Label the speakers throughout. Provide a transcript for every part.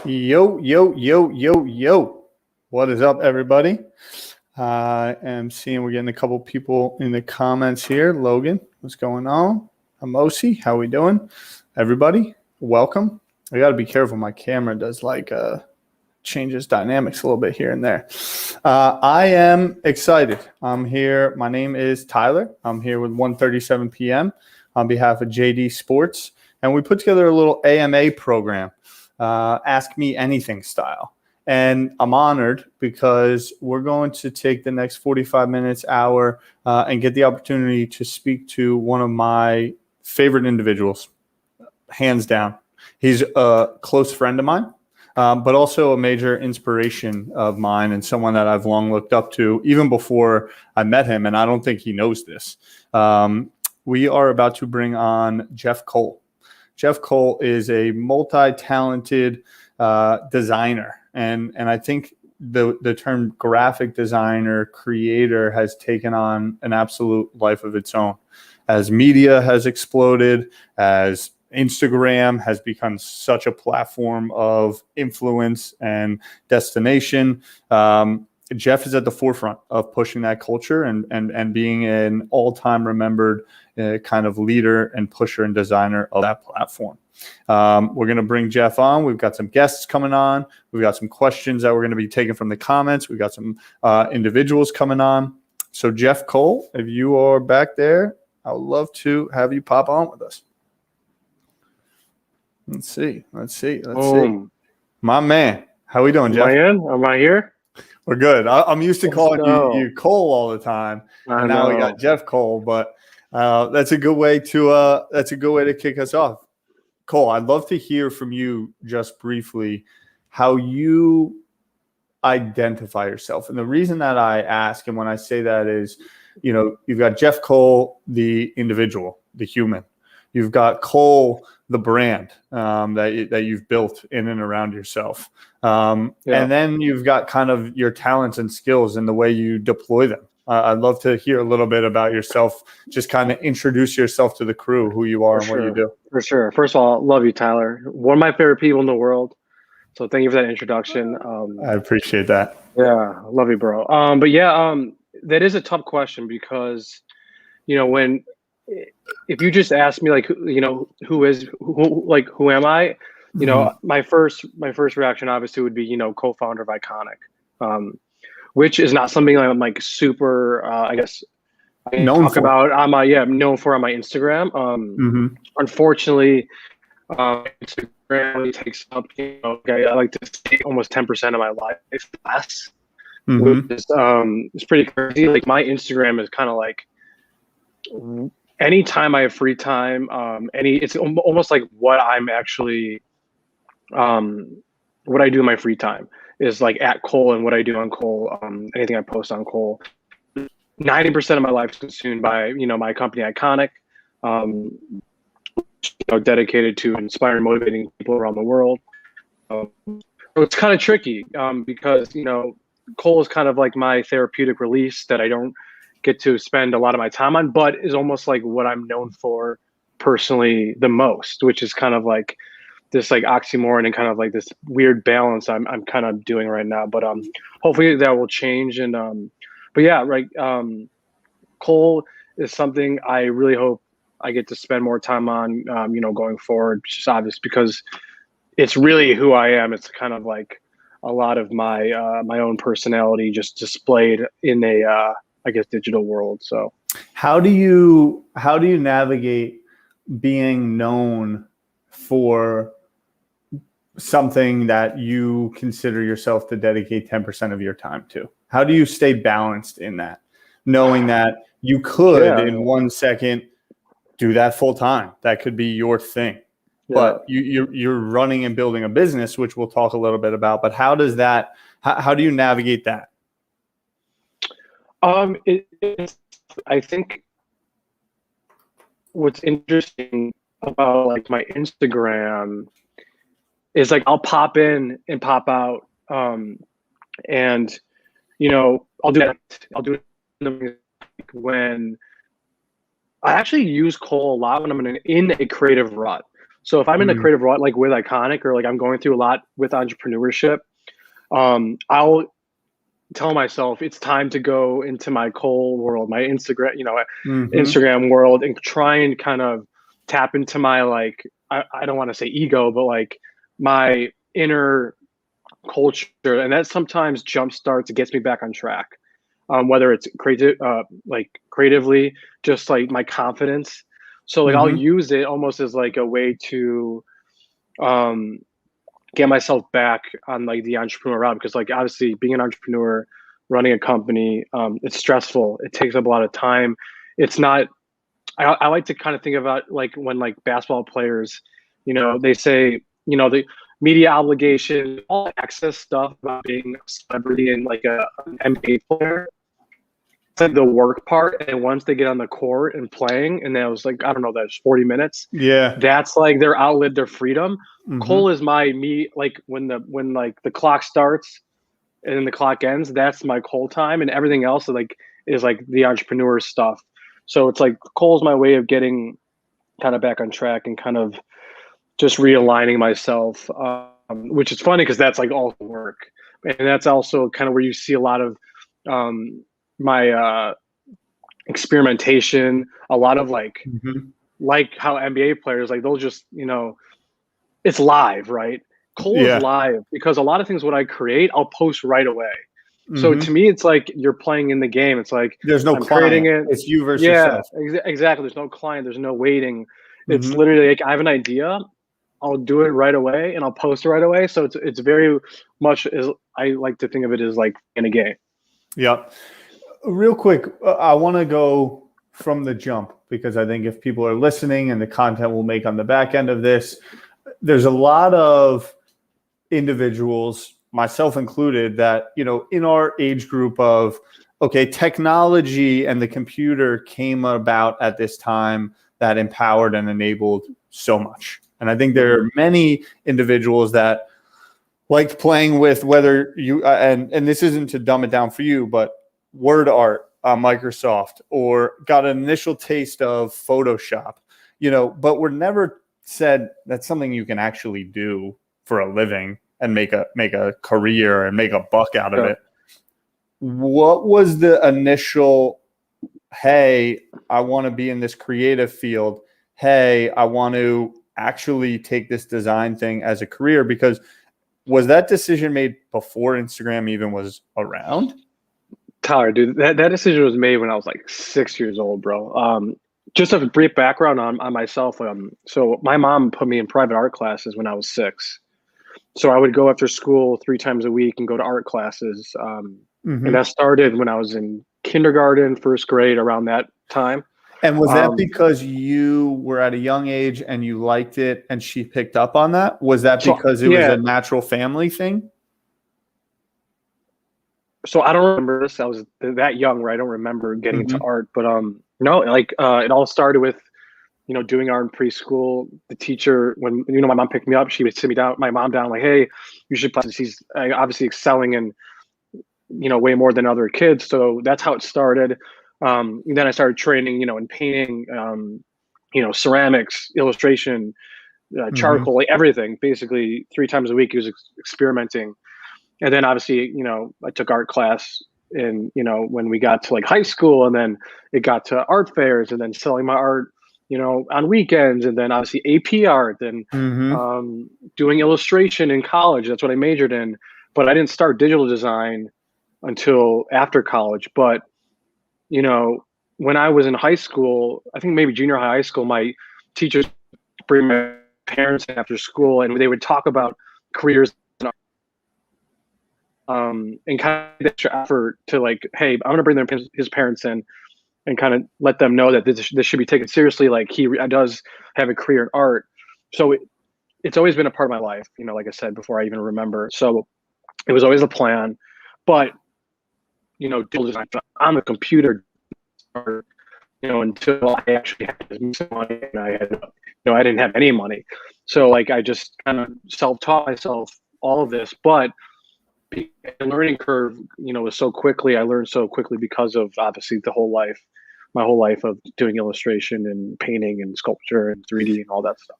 Speaker 1: Yo, yo, yo, yo, yo. What is up, everybody? I am seeing we're getting a couple people in the comments here. Logan, what's going on? Amosi, how we doing? Everybody, welcome. I got to be careful. My camera does changes dynamics a little bit here and there. I am excited. I'm here. My name is Tyler. I'm here with 1:37 p.m. on behalf of JD Sports. And we put together a little AMA program, Ask Me Anything style. And I'm honored because we're going to take the next 45 minutes, hour, and get the opportunity to speak to one of my favorite individuals, hands down. He's a close friend of mine, but also a major inspiration of mine and someone that I've long looked up to, even before I met him. And I don't think he knows this. We are about to bring on Jeff Cole. Jeff Cole is a multi-talented designer. And I think the term graphic designer, creator has taken on an absolute life of its own. As media has exploded, as Instagram has become such a platform of influence and destination, Jeff is at the forefront of pushing that culture and being an all-time remembered kind of leader and pusher and designer of that platform. We're going to bring Jeff on. We've got some guests coming on. We've got some questions that we're going to be taking from the comments. We've got some individuals coming on. So Jeff Cole, if you are back there, I would love to have you pop on with us. Let's see. My man, how we doing, Jeff?
Speaker 2: Am I here?
Speaker 1: We're good. I'm used to calling you Cole all the time, and now we got Jeff Cole. But that's a good way to kick us off. Cole, I'd love to hear from you just briefly how you identify yourself. And the reason that I ask, and when I say that is, you've got Jeff Cole, the individual, the human. You've got Cole, the brand that you've built in and around yourself. And then you've got kind of your talents and skills and the way you deploy them. I'd love to hear a little bit about yourself. Just kind of introduce yourself to the crew, who you are and what you do.
Speaker 2: For sure. First of all, love you, Tyler. One of my favorite people in the world. So thank you for that introduction.
Speaker 1: I appreciate that.
Speaker 2: Yeah, love you, bro. That is a tough question because, if you just ask me who am I? My first reaction obviously would be, co-founder of Ikonick, which is not something I'm like super, I guess, known for on my Instagram. Unfortunately, Instagram really takes up, I like to say almost 10% of my life less, which is it's pretty crazy. Like my Instagram is kind of like anytime I have free time, it's almost like what I'm actually, what I do in my free time is like at Cole and what I do on Cole, anything I post on Cole. 90% of my life is consumed by, my company Ikonick, dedicated to inspiring, motivating people around the world. So it's kind of tricky because, Cole is kind of like my therapeutic release that I don't get to spend a lot of my time on, but is almost like what I'm known for personally the most, which is kind of like this like oxymoron and kind of like this weird balance I'm kind of doing right now. But hopefully that will change. And but yeah, right. Cole is something I really hope I get to spend more time on, going forward. It's just obvious because it's really who I am. It's kind of like a lot of my my own personality just displayed in a I guess digital world. So
Speaker 1: how do you navigate being known for something that you consider yourself to dedicate 10% of your time to? How do you stay balanced in that, knowing that you could in 1 second do that full time? That could be your thing. But you're running and building a business, which we'll talk a little bit about. But how do you navigate that?
Speaker 2: I think what's interesting about like my Instagram is like I'll pop in and pop out, and I'll do it when I actually use Cole a lot when I'm in a creative rut. So if I'm in a creative rut, like with Ikonick, or like I'm going through a lot with entrepreneurship, I'll tell myself it's time to go into my Cole world, my Instagram, Instagram world, and try and kind of tap into my, like, I don't want to say ego, but like my inner culture. And that sometimes jump starts, it gets me back on track. Whether it's creative, like creatively, just like my confidence. So like I'll use it almost as like a way to get myself back on like the entrepreneur route, because like obviously being an entrepreneur, running a company, it's stressful. It takes up a lot of time. It's not. I like to kind of think about like when like basketball players, they say the media obligation, all access stuff about being a celebrity and like an NBA player. It's like the work part, and once they get on the court and playing, and that was like, I don't know, that's 40 minutes.
Speaker 1: Yeah,
Speaker 2: that's like their outlet, their freedom. Cole is me, like when like the clock starts and then the clock ends, that's my Cole time, and everything else is like the entrepreneur stuff. So it's like Cole's my way of getting kind of back on track and kind of just realigning myself, which is funny because that's like all work, and that's also kind of where you see a lot of my experimentation, a lot of like how NBA players, like they'll just, it's live, right? Cole is live because a lot of things what I create, I'll post right away. So to me, it's like you're playing in the game. It's like
Speaker 1: there's no
Speaker 2: I'm
Speaker 1: client.
Speaker 2: creating it.
Speaker 1: It's you versus yourself.
Speaker 2: Exactly. There's no client. There's no waiting. It's literally like I have an idea, I'll do it right away, and I'll post it right away. So it's very much as I like to think of it as like in a game.
Speaker 1: Yep. Real quick, I want to go from the jump, because I think if people are listening and the content we'll make on the back end of this, there's a lot of individuals, myself included, that, in our age group of, okay, technology and the computer came about at this time that empowered and enabled so much. And I think there are many individuals that liked playing with, whether you, and this isn't to dumb it down for you, but word art on Microsoft, or got an initial taste of Photoshop, but we're never said that's something you can actually do for a living and make a career and make a buck out of it. What was the initial, hey, I want to be in this creative field. Hey, I want to actually take this design thing as a career? Because was that decision made before Instagram even was around?
Speaker 2: Tyler, dude, that decision was made when I was like 6 years old, bro. Just a brief background on myself. So my mom put me in private art classes when I was 6. So I would go after school 3 times a week and go to art classes. And that started when I was in kindergarten, first grade, around that time.
Speaker 1: And was that because you were at a young age and you liked it and she picked up on that? Was that because it was a natural family thing?
Speaker 2: So I don't remember this. I was that young, right? I don't remember getting into art, but no, like it all started with, doing art in preschool. The teacher, when my mom picked me up, she would sit me down, my mom down, like, hey, you should play. She's obviously excelling in, way more than other kids. So that's how it started. And then I started training, in painting, ceramics, illustration, charcoal, like everything. Basically, 3 times a week, he was experimenting. And then obviously, I took art class in, when we got to like high school, and then it got to art fairs, and then selling my art, on weekends, and then obviously AP art, and doing illustration in college. That's what I majored in. But I didn't start digital design until after college. But, when I was in high school, I think maybe junior high school, my teachers bring my parents in after school, and they would talk about careers and kind of extra effort to like, hey, I'm going to bring his parents in and kind of let them know that this should be taken seriously. Like he does have a career in art. So it's always been a part of my life, like I said, before I even remember. So it was always a plan, but, digital design on the computer, until I actually had some money, and I had, I didn't have any money. So like, I just kind of self-taught myself all of this, but the learning curve, was so quickly. I learned so quickly because of obviously my whole life of doing illustration and painting and sculpture and 3D and all that stuff.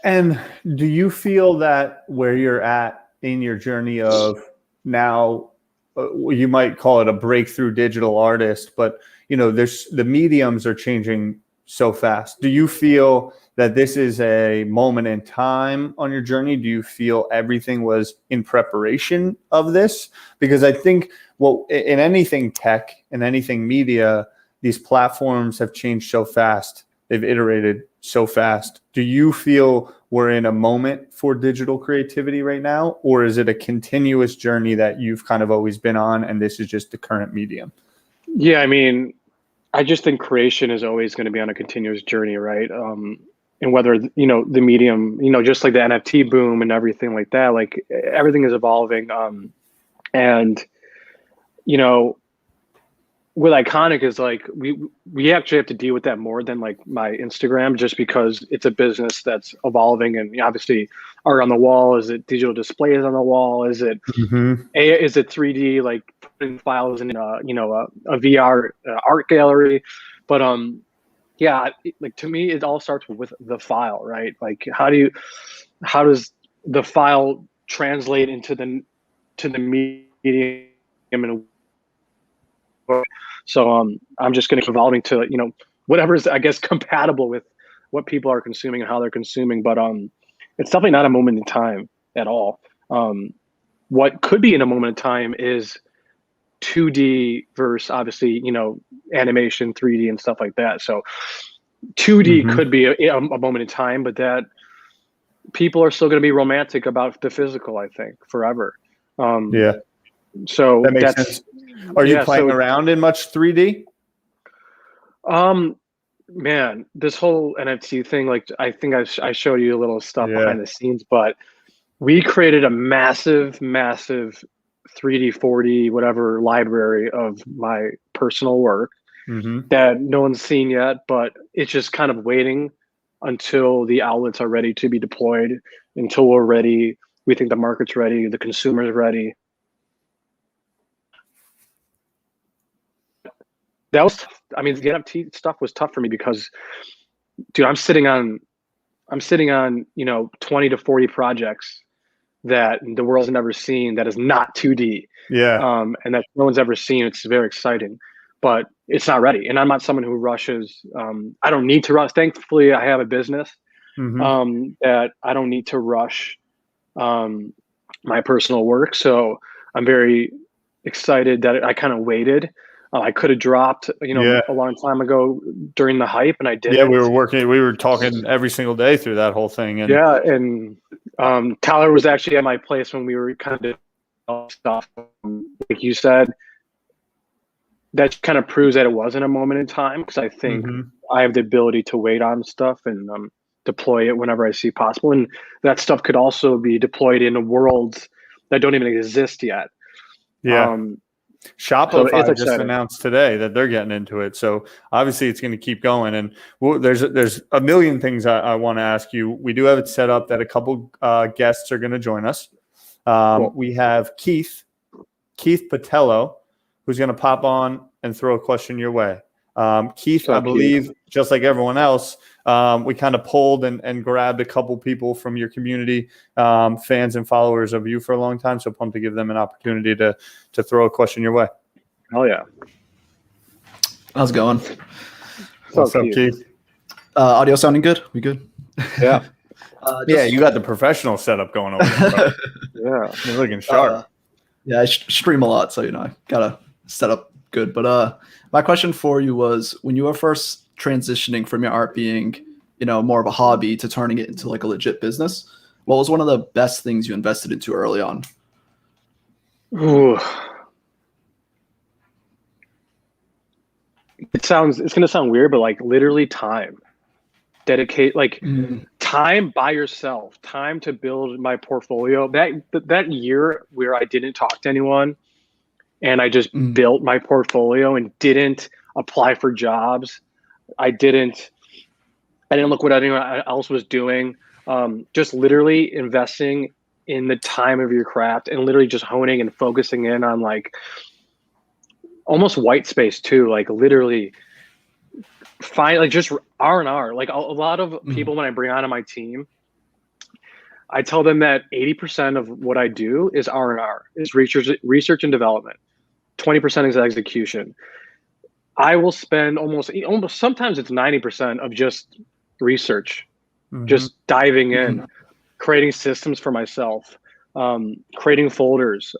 Speaker 1: And do you feel that where you're at in your journey of now, you might call it a breakthrough digital artist, but there's the mediums are changing so fast. Do you feel that this is a moment in time on your journey? Do you feel everything was in preparation of this? Because I think, well, in anything tech and anything media, these platforms have changed so fast. They've iterated so fast. Do you feel we're in a moment for digital creativity right now, or is it a continuous journey that you've kind of always been on and this is just the current medium?
Speaker 2: Yeah, I mean, I just think creation is always going to be on a continuous journey, right? And whether, the medium, just like the NFT boom and everything like that, like everything is evolving. And, with Ikonick is like, we actually have to deal with that more than like my Instagram, just because it's a business that's evolving. And obviously art on the wall, is it digital displays on the wall? Is it, is it 3D, like putting files in a VR art gallery? But yeah, like to me, it all starts with the file, right? Like how does the file translate into the medium and so I'm just going to keep evolving to whatever is, I guess, compatible with what people are consuming and how they're consuming. But it's definitely not a moment in time at all. What could be in a moment in time is 2D versus obviously animation, 3D and stuff like that. So 2D could be a moment in time, but that people are still going to be romantic about the physical, I think, forever.
Speaker 1: Yeah.
Speaker 2: So
Speaker 1: that makes sense. Are you playing around in much 3D?
Speaker 2: Man, this whole NFT thing, like I think I showed you a little stuff behind the scenes, but we created a massive 3D, 4D, whatever library of my personal work that no one's seen yet, but it's just kind of waiting until the outlets are ready to be deployed, until we're ready. We think the market's ready, the consumer's ready. That was, I mean, the NFT stuff was tough for me because, dude, I'm sitting on 20 to 40 projects that the world's never seen that is not 2D.
Speaker 1: Yeah.
Speaker 2: And that no one's ever seen. It's very exciting, but it's not ready. And I'm not someone who rushes. I don't need to rush. Thankfully, I have a business that I don't need to rush my personal work. So I'm very excited that I kind of waited. I could have dropped, a long time ago during the hype, and I didn't.
Speaker 1: Yeah, we were talking every single day through that whole thing. And
Speaker 2: yeah, and Tyler was actually at my place when we were kind of doing stuff. Like you said, that kind of proves that it wasn't a moment in time, because I think I have the ability to wait on stuff and deploy it whenever I see possible. And that stuff could also be deployed in worlds that don't even exist yet.
Speaker 1: Yeah. Shopify just announced today that they're getting into it. So obviously it's going to keep going. And there's a million things I want to ask you. We do have it set up that a couple guests are going to join us. Cool. We have Keith Patello, who's going to pop on and throw a question your way. Keith, I believe, just like everyone else, we kind of pulled and grabbed a couple people from your community, fans and followers of you for a long time. So pumped to give them an opportunity to throw a question your way.
Speaker 2: Oh yeah.
Speaker 3: How's it going?
Speaker 1: What's up, Keith?
Speaker 3: Audio sounding good? We good?
Speaker 2: Yeah.
Speaker 1: Yeah, you got the professional setup going over there.
Speaker 2: Yeah.
Speaker 1: You're looking sharp.
Speaker 3: Yeah, I stream a lot, so I gotta set up good. But my question for you was, when you were first transitioning from your art being, more of a hobby to turning it into like a legit business, what was one of the best things you invested into early on?
Speaker 2: Ooh. It's going to sound weird, but like literally time. Dedicate time by yourself, time to build my portfolio. That year where I didn't talk to anyone and I just built my portfolio and didn't apply for jobs. I didn't look what anyone else was doing. Just literally investing in the time of your craft and literally just honing and focusing in on like almost white space too. Like literally find like just R&R. Like a lot of people when I bring on my team, I tell them that 80% of what I do is R&R, is research and development. 20% is execution. I will spend almost sometimes it's 90% of just research, just diving in, creating systems for myself, creating folders.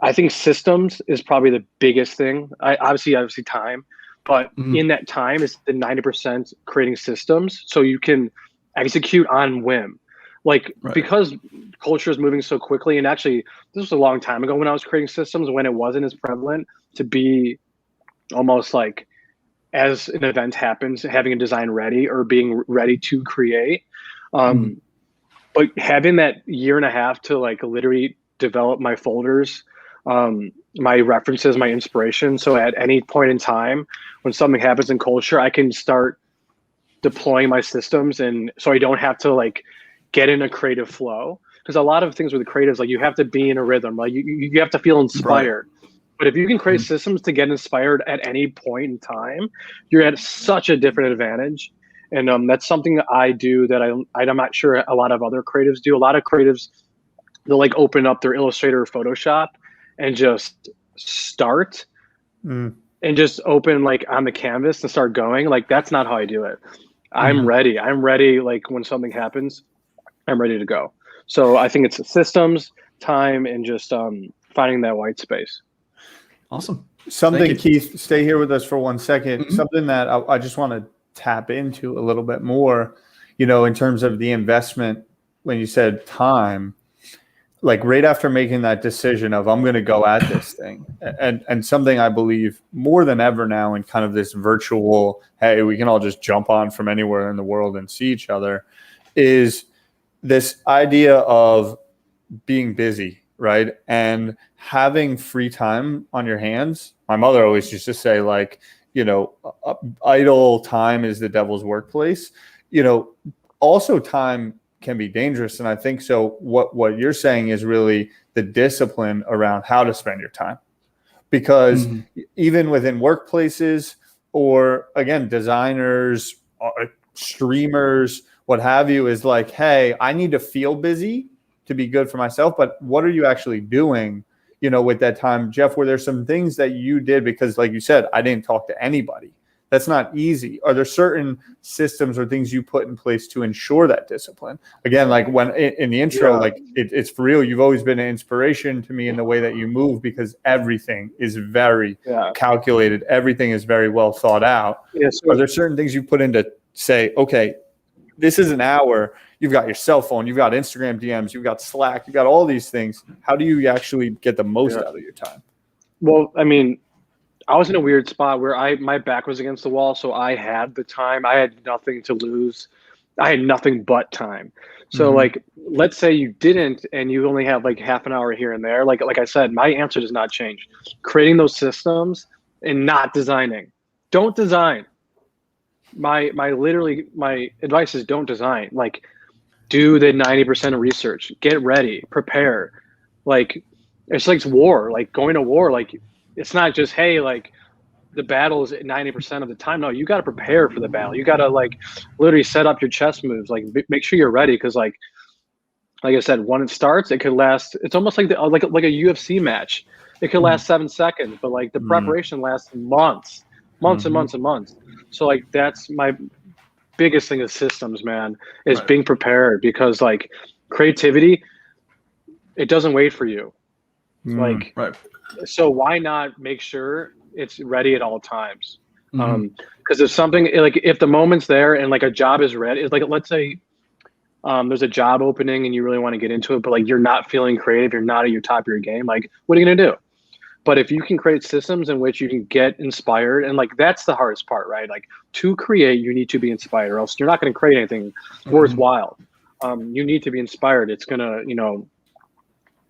Speaker 2: I think systems is probably the biggest thing. Obviously time, but in that time is the 90% creating systems so you can execute on whim. Like, because culture is moving so quickly, and actually this was a long time ago when I was creating systems, when it wasn't as prevalent to be almost like, as an event happens, having a design ready or being ready to create. But having that year and a half to like literally develop my folders, my references, my inspiration. So at any point in time when something happens in culture, I can start deploying my systems, and so I don't have to like get in a creative flow. Because a lot of things with the creatives, like you have to be in a rhythm, like you have to feel inspired. But if you can create systems to get inspired at any point in time, you're at such a different advantage. And that's something that I do that I'm not sure a lot of other creatives do. A lot of creatives, they'll like open up their Illustrator or Photoshop and just start and just open like on the canvas and start going. Like, that's not how I do it. I'm ready. I'm ready. Like when something happens, I'm ready to go. So I think it's systems, time, and just finding that white space.
Speaker 3: Awesome.
Speaker 1: Something, Keith, stay here with us for 1 second. Something that I just want to tap into a little bit more, you know, in terms of the investment, when you said time, like right after making that decision of I'm going to go at this thing, and something I believe more than ever now in kind of this virtual, hey, we can all just jump on from anywhere in the world and see each other, is this idea of being busy, right? And having free time on your hands. My mother always used to say, like, you know, idle time is the devil's workplace. You know, also time can be dangerous. And I think so what you're saying is really the discipline around how to spend your time. Because even within workplaces, or again, designers, streamers, what have you, is like, hey, I need to feel busy to be good for myself. But what are you actually doing, you know, with that time? Jeff, were there some things that you did? Because like you said, I didn't talk to anybody. That's not easy. Are there certain systems or things you put in place to ensure that discipline? Again, like when in the intro, like it's for real. You've always been an inspiration to me in the way that you move, because everything is very calculated. Everything is very well thought out. Are there certain things you put in to say, okay, this is an hour. You've got your cell phone, you've got Instagram DMs, you've got Slack, you've got all these things. How do you actually get the most out of your time?
Speaker 2: Well, I mean, I was in a weird spot where my back was against the wall, so I had the time. I had nothing to lose. I had nothing but time. So like, let's say you didn't, and you only have like half an hour here and there. Like I said, my answer does not change. Creating those systems and not designing. Don't design. My advice is don't design. Like, do the 90% of research. Get ready. Prepare. Like, it's like war. Like going to war. Like, it's not just, hey, like the battle is 90% of the time. No, you got to prepare for the battle. You got to like literally set up your chess moves. Like make sure you're ready. Cause like I said, when it starts, it could last. It's almost like like a UFC match. It could last 7 seconds, but like the preparation lasts months and months and months. So like, that's my biggest thing is systems, man, is being prepared, because like creativity, it doesn't wait for you. Like, so why not make sure it's ready at all times? Because if something, like if the moment's there and like a job is ready, it's like, let's say there's a job opening and you really want to get into it, but like you're not feeling creative, you're not at your top of your game, like what are you gonna do? But if you can create systems in which you can get inspired, and like that's the hardest part, right? Like to create, you need to be inspired, or else you're not going to create anything worthwhile. You need to be inspired. It's gonna, you know,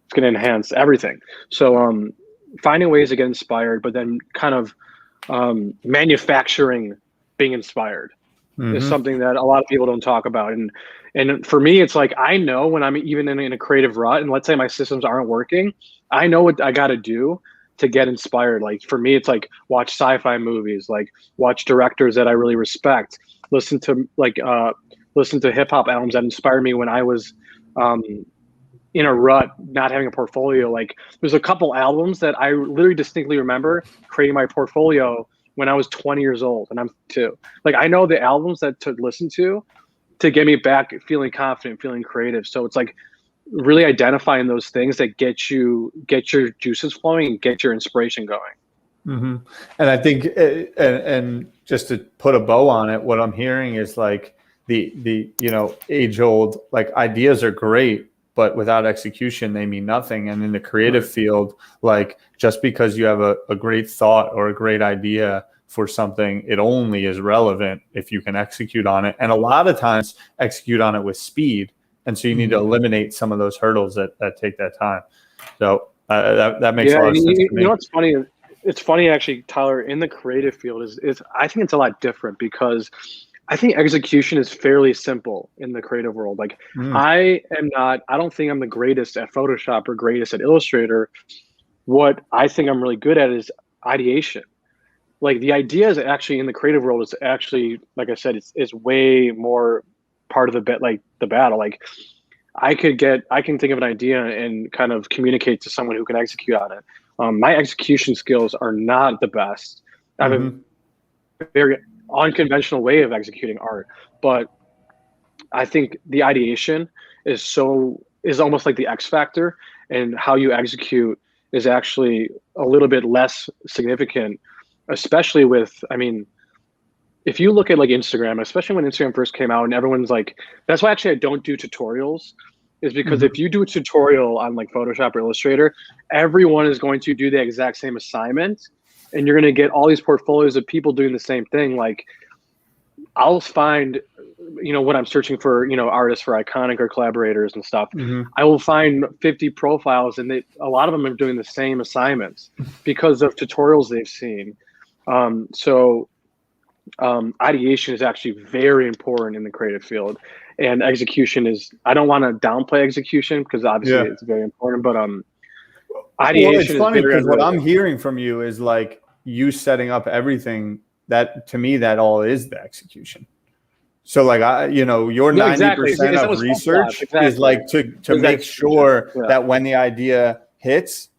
Speaker 2: it's gonna enhance everything. So finding ways to get inspired, but then kind of manufacturing being inspired is something that a lot of people don't talk about. And for me, it's like, I know when I'm even in a creative rut, and let's say my systems aren't working, I know what I got to do to get inspired. Like for me, it's like watch sci-fi movies, like watch directors that I really respect, listen to like listen to hip hop albums that inspired me when I was in a rut, not having a portfolio. Like there's a couple albums that I literally distinctly remember creating my portfolio when I was 20 years old, and I'm 2. Like I know the albums that to listen to get me back feeling confident, feeling creative. So it's like really identifying those things that get your juices flowing and get your inspiration going.
Speaker 1: Mm-hmm. And I think, and just to put a bow on it, what I'm hearing is like the age old, like ideas are great, but without execution, they mean nothing. And in the creative field, like just because you have a great thought or a great idea for something, it only is relevant if you can execute on it. And a lot of times execute on it with speed. And so you need to eliminate some of those hurdles that take that time. So that makes a lot of sense to me.
Speaker 2: You know what's funny? It's funny actually, Tyler, in the creative field is I think it's a lot different because I think execution is fairly simple in the creative world. Like I don't think I'm the greatest at Photoshop or greatest at Illustrator. What I think I'm really good at is ideation. Like the ideas actually in the creative world is actually, like I said, it's way more part of the battle. Like I can think of an idea and kind of communicate to someone who can execute on it. My execution skills are not the best. I have a very unconventional way of executing art, but I think the ideation is almost like the X factor, and how you execute is actually a little bit less significant, especially with, I mean, if you look at like Instagram, especially when Instagram first came out and everyone's like, that's why actually I don't do tutorials, is because if you do a tutorial on like Photoshop or Illustrator, everyone is going to do the exact same assignment, and you're going to get all these portfolios of people doing the same thing. Like I'll find, when I'm searching for, artists for Ikonick or collaborators and stuff, I will find 50 profiles, and a lot of them are doing the same assignments because of tutorials they've seen. Ideation is actually very important in the creative field, and execution is, I don't want to downplay execution because obviously it's very important, but ideation
Speaker 1: it's funny
Speaker 2: is
Speaker 1: because what I'm hearing from you is like you setting up everything. That to me, that all is the execution. So like your 90% of research is like to make sure that when the idea hits,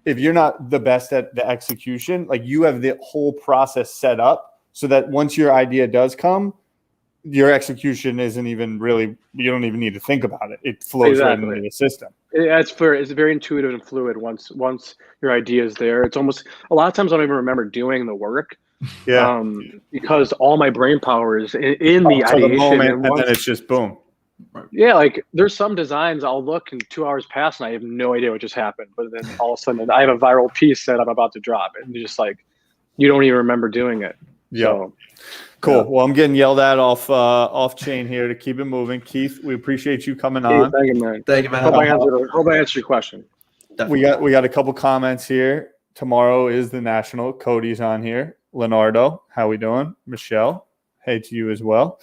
Speaker 1: if you're not the best at the execution, like you have the whole process set up so that once your idea does come, your execution isn't even really, you don't even need to think about it. It flows right into the system.
Speaker 2: It's very intuitive and fluid once your idea is there. It's almost, a lot of times I don't even remember doing the work. Because all my brain power is in the ideation,
Speaker 1: the moment, and then it's just boom.
Speaker 2: Yeah, like there's some designs I'll look and 2 hours pass and I have no idea what just happened, but then all of a sudden I have a viral piece that I'm about to drop, and you're just like, you don't even remember doing it. So,
Speaker 1: cool. Well, I'm getting yelled at off chain here to keep it moving. Keith, we appreciate you coming on.
Speaker 2: Thank you, man. Hope I answered your question.
Speaker 1: Definitely. We got a couple comments here. Tomorrow is the National. Cody's on here. Leonardo, how we doing? Michelle, hey to you as well.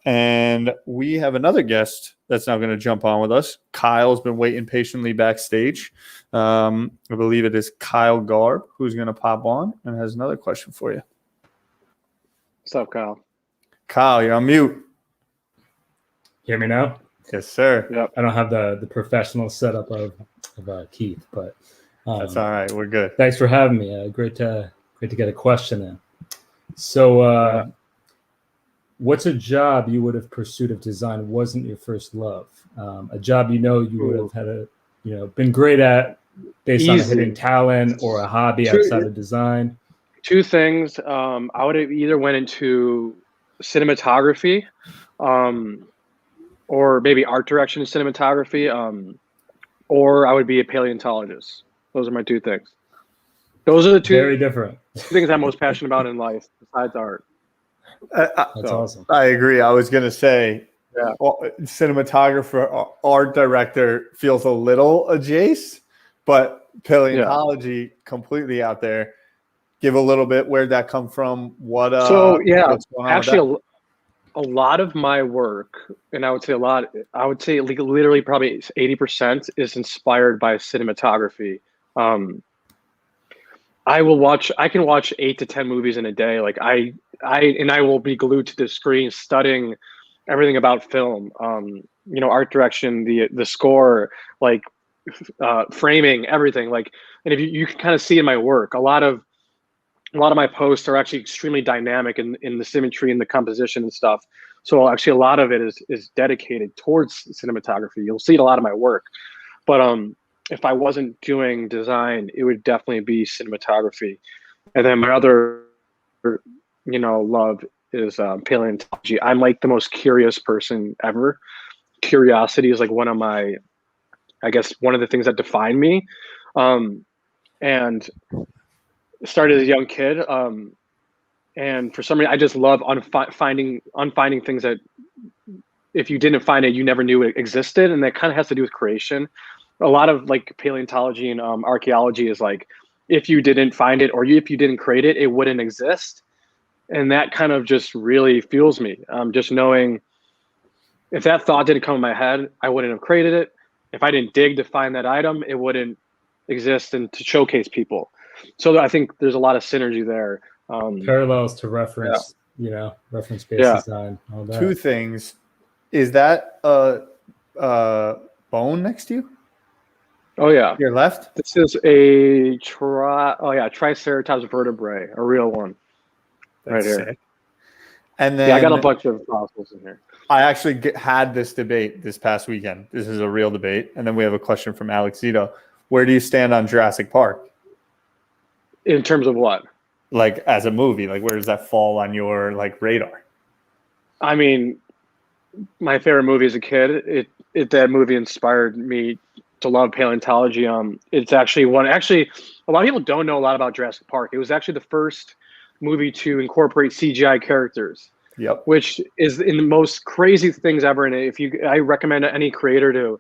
Speaker 1: And we have another guest that's now going to jump on with us. Kyle's been waiting patiently backstage. I believe it is Kyle Garb who's going to pop on and has another question for you.
Speaker 2: What's up, Kyle?
Speaker 1: Kyle, you're on mute.
Speaker 4: Hear me now?
Speaker 1: Yes, sir.
Speaker 2: Yep.
Speaker 4: I don't have the professional setup of Keith, but
Speaker 1: that's all right. We're good.
Speaker 4: Thanks for having me. Great to get a question in. So, what's a job you would have pursued if design wasn't your first love? A job you would have had been great at based on a hidden talent or a hobby outside of design?
Speaker 2: 2 things. I would have either went into cinematography, or maybe art direction in cinematography, or I would be a paleontologist. Those are my 2 things. Those are the 2
Speaker 4: very different
Speaker 2: things I'm most passionate about in life besides art.
Speaker 4: That's awesome.
Speaker 1: I agree. I was going to say, cinematographer, art director feels a little adjacent, but paleontology completely out there. Give a little bit. Where'd that come from? What's going on
Speaker 2: actually, a lot of my work, and I would say literally probably 80% is inspired by cinematography. I can watch 8 to 10 movies in a day. Like I will be glued to the screen studying everything about film. Art direction, the score, like framing, everything. Like, and if you can kind of see in my work, a lot of my posts are actually extremely dynamic in the symmetry and the composition and stuff. So actually a lot of it is dedicated towards cinematography. You'll see it a lot of my work. But if I wasn't doing design, it would definitely be cinematography. And then my other, love is paleontology. I'm like the most curious person ever. Curiosity is like one of the things that define me. And started as a young kid. And for some reason, I just love unfinding things that if you didn't find it, you never knew it existed. And that kind of has to do with creation. A lot of like paleontology and archaeology is like, if you didn't find it or if you didn't create it, it wouldn't exist. And that kind of just really fuels me. Just knowing if that thought didn't come in my head, I wouldn't have created it. If I didn't dig to find that item, it wouldn't exist and to showcase people. So I think there's a lot of synergy there.
Speaker 4: Parallels to reference, reference-based design. All that.
Speaker 1: 2 things. Is that a bone next to you?
Speaker 2: Oh yeah.
Speaker 1: Your left?
Speaker 2: This is a Triceratops vertebrae, a real one.
Speaker 1: That's
Speaker 2: right here.
Speaker 1: Sick. And then
Speaker 2: I got a bunch of fossils in here.
Speaker 1: I actually had this debate this past weekend. This is a real debate. And then we have a question from Alex Zito. Where do you stand on Jurassic Park?
Speaker 2: In terms of what?
Speaker 1: Like as a movie, like where does that fall on your like radar?
Speaker 2: I mean, my favorite movie as a kid, that movie inspired me to love paleontology. It's actually a lot of people don't know a lot about Jurassic Park. It was actually the first movie to incorporate CGI characters.
Speaker 1: Yep.
Speaker 2: Which is in the most crazy things ever. And I recommend any creator to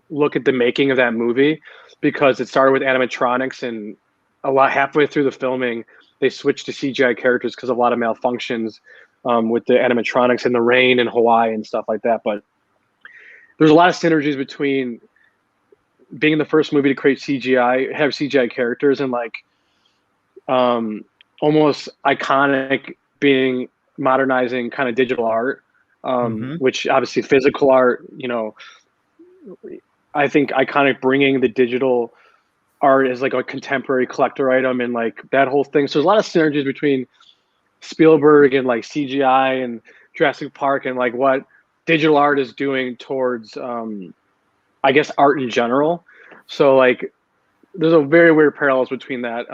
Speaker 2: look at the making of that movie, because it started with animatronics, and halfway through the filming, they switched to CGI characters because of a lot of malfunctions with the animatronics in the rain in Hawaii and stuff like that. But there's a lot of synergies between being the first movie to create have CGI characters, and like almost Ikonick being modernizing kind of digital art, which obviously physical art, I think Ikonick bringing the digital art as like a contemporary collector item and like that whole thing. So there's a lot of synergies between Spielberg and like CGI and Jurassic Park and like what digital art is doing towards, I guess, art in general. So like there's a very weird parallels between that.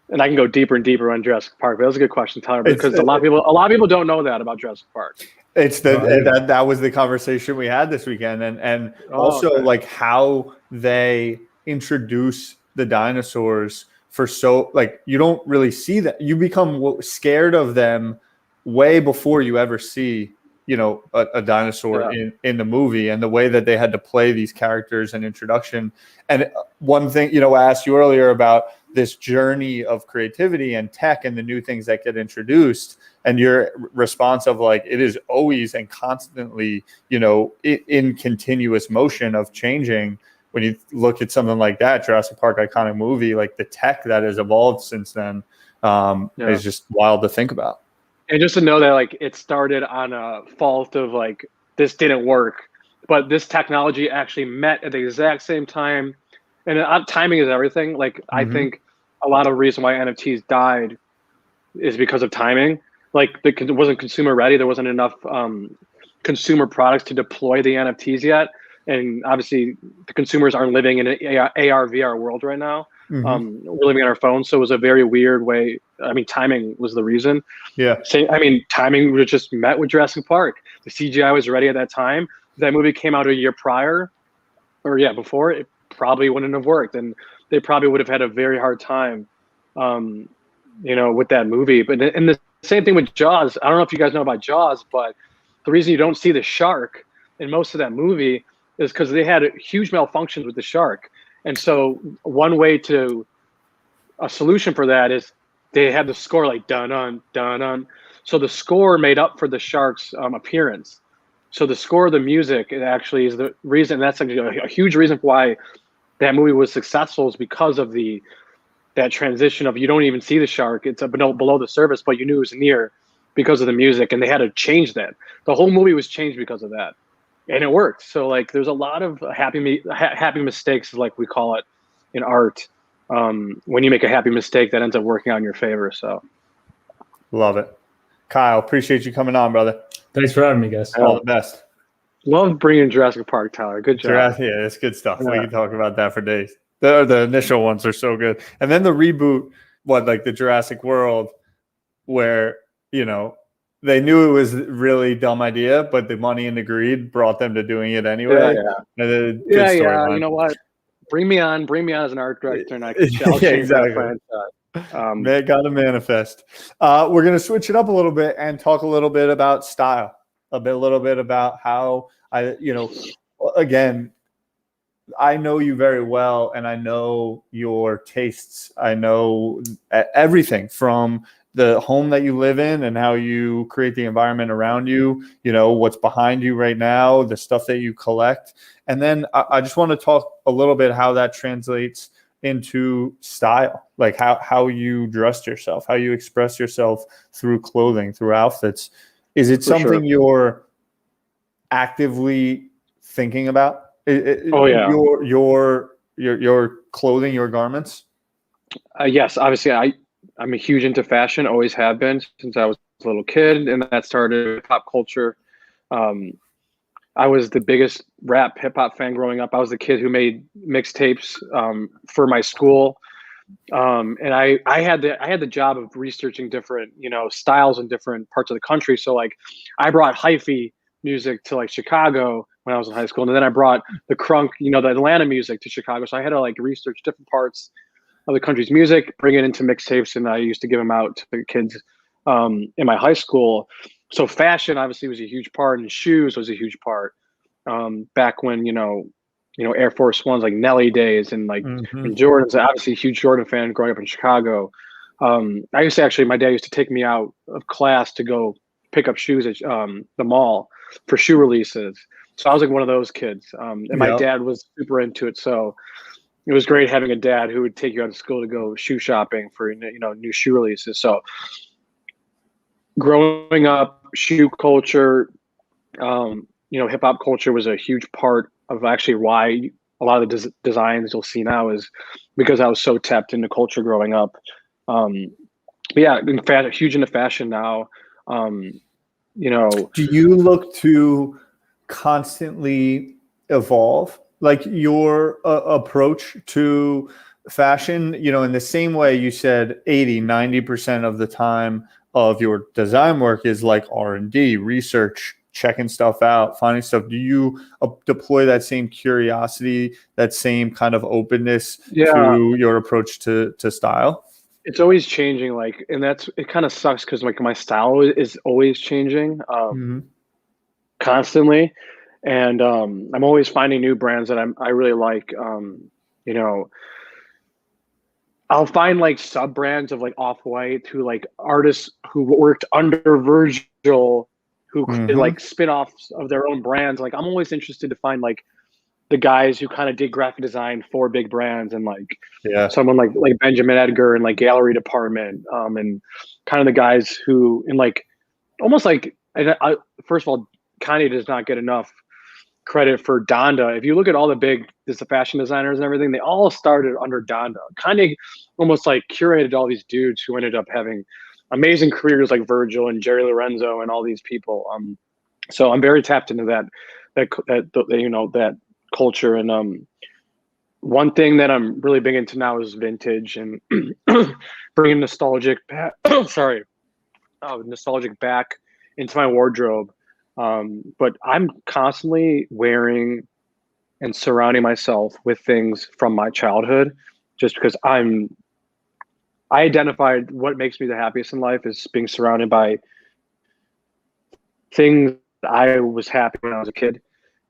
Speaker 2: And I can go deeper and deeper on Jurassic Park, but that was a good question, Tyler, because a lot of people don't know that about Jurassic Park.
Speaker 1: It's that was the conversation we had this weekend, and also okay. Like how they introduce the dinosaurs you don't really see that. You become scared of them way before you ever see a dinosaur in the movie, and the way that they had to play these characters and introduction. And one thing, I asked you earlier about this journey of creativity and tech and the new things that get introduced, and your response of like, it is always and constantly, in continuous motion of changing. When you look at something like that, Jurassic Park, iconic movie, like the tech that has evolved since then is just wild to think about.
Speaker 2: And just to know that like it started on a fault of like, this didn't work, but this technology actually met at the exact same time. And timing is everything. Like I think a lot of the reason why NFTs died is because of timing. Like it wasn't consumer ready. There wasn't enough consumer products to deploy the NFTs yet. And obviously the consumers aren't living in an AR, VR world right now. We're living on our phones. So it was a very weird way. I mean, timing was the reason.
Speaker 1: Yeah.
Speaker 2: Timing was just met with Jurassic Park. The CGI was ready at that time. If that movie came out a year prior before, it probably wouldn't have worked. And they probably would have had a very hard time, with that movie. But and the same thing with Jaws. I don't know if you guys know about Jaws, but the reason you don't see the shark in most of that movie is because they had huge malfunctions with the shark. And so a solution for that is they had the score like dun-dun, dun-dun. So the score made up for the shark's appearance. So the score of the music, it actually is the reason. That's a huge reason why that movie was successful, is because of the that transition of you don't even see the shark. It's below the surface, but you knew it was near because of the music, and they had to change that. The whole movie was changed because of that, and it worked. So like, there's a lot of happy mistakes, like we call it in art. When you make a happy mistake, that ends up working out in your favor. So,
Speaker 1: Love it, Kyle. Appreciate you coming on, brother.
Speaker 4: Thanks for having me, guys.
Speaker 1: All the best.
Speaker 2: Love bringing Jurassic Park, Tyler. Good job.
Speaker 1: Yeah, it's good stuff.
Speaker 2: Yeah.
Speaker 1: We can talk about that for days. The initial ones are so good, and then the reboot, like the Jurassic World, where they knew it was a really dumb idea, but the money and the greed brought them to doing it anyway.
Speaker 2: Yeah. You know what? Bring me on as an art director, and I'll change that franchise.
Speaker 1: Man, gotta manifest. We're gonna switch it up a little bit and talk a little bit about style, a little bit about how again, I know you very well, and I know your tastes. I know everything from the home that you live in and how you create the environment around you, what's behind you right now, the stuff that you collect. And then I just want to talk a little bit how that translates into style, like how you dress yourself, how you express yourself through clothing, through outfits. Is it something you're actively thinking about?
Speaker 2: Oh yeah.
Speaker 1: Your clothing, your garments?
Speaker 2: Yes, obviously I'm a huge into fashion, always have been since I was a little kid, and that started with pop culture. I was the biggest rap hip hop fan growing up. I was the kid who made mixtapes for my school, and I had the job of researching different styles in different parts of the country. So like, I brought hyphy music to like Chicago when I was in high school, and then I brought the crunk, the Atlanta music to Chicago. So I had to like research different parts of the country's music, bring it into mixtapes, and I used to give them out to the kids in my high school. So fashion obviously was a huge part, and shoes was a huge part back when Air Force Ones, like Nelly days, and like and Jordans. Obviously a huge Jordan fan growing up in Chicago. I used to actually, my dad used to take me out of class to go pick up shoes at the mall for shoe releases. So I was like one of those kids, and my dad was super into it. So it was great having a dad who would take you out of school to go shoe shopping for new shoe releases. So growing up, shoe culture, hip hop culture was a huge part of actually why a lot of the designs you'll see now is because I was so tapped into culture growing up. But yeah, huge into fashion now.
Speaker 1: Do you look to constantly evolve, like your approach to fashion? In the same way you said 90% of the time of your design work is like R&D, research, checking stuff out, finding stuff. Do you deploy that same curiosity, that same kind of openness to your approach to style?
Speaker 2: It's always changing, like, and it kind of sucks because like my style is always changing constantly, and I'm always finding new brands that I really like. I'll find like sub brands of like Off-White, who like artists who worked under Virgil, who did like spin-offs of their own brands. Like, I'm always interested to find like the guys who kind of did graphic design for big brands, and like someone like Benjamin Edgar and like gallery department, and kind of the guys who in like almost like, first of all, Kanye does not get enough credit for Donda. If you look at all the fashion designers and everything, they all started under Donda. Kanye almost like curated all these dudes who ended up having amazing careers like Virgil and Jerry Lorenzo and all these people. So I'm very tapped into that culture. And one thing that I'm really big into now is vintage and bringing nostalgic back into my wardrobe. But I'm constantly wearing and surrounding myself with things from my childhood, just because I identified what makes me the happiest in life is being surrounded by things I was happy when I was a kid.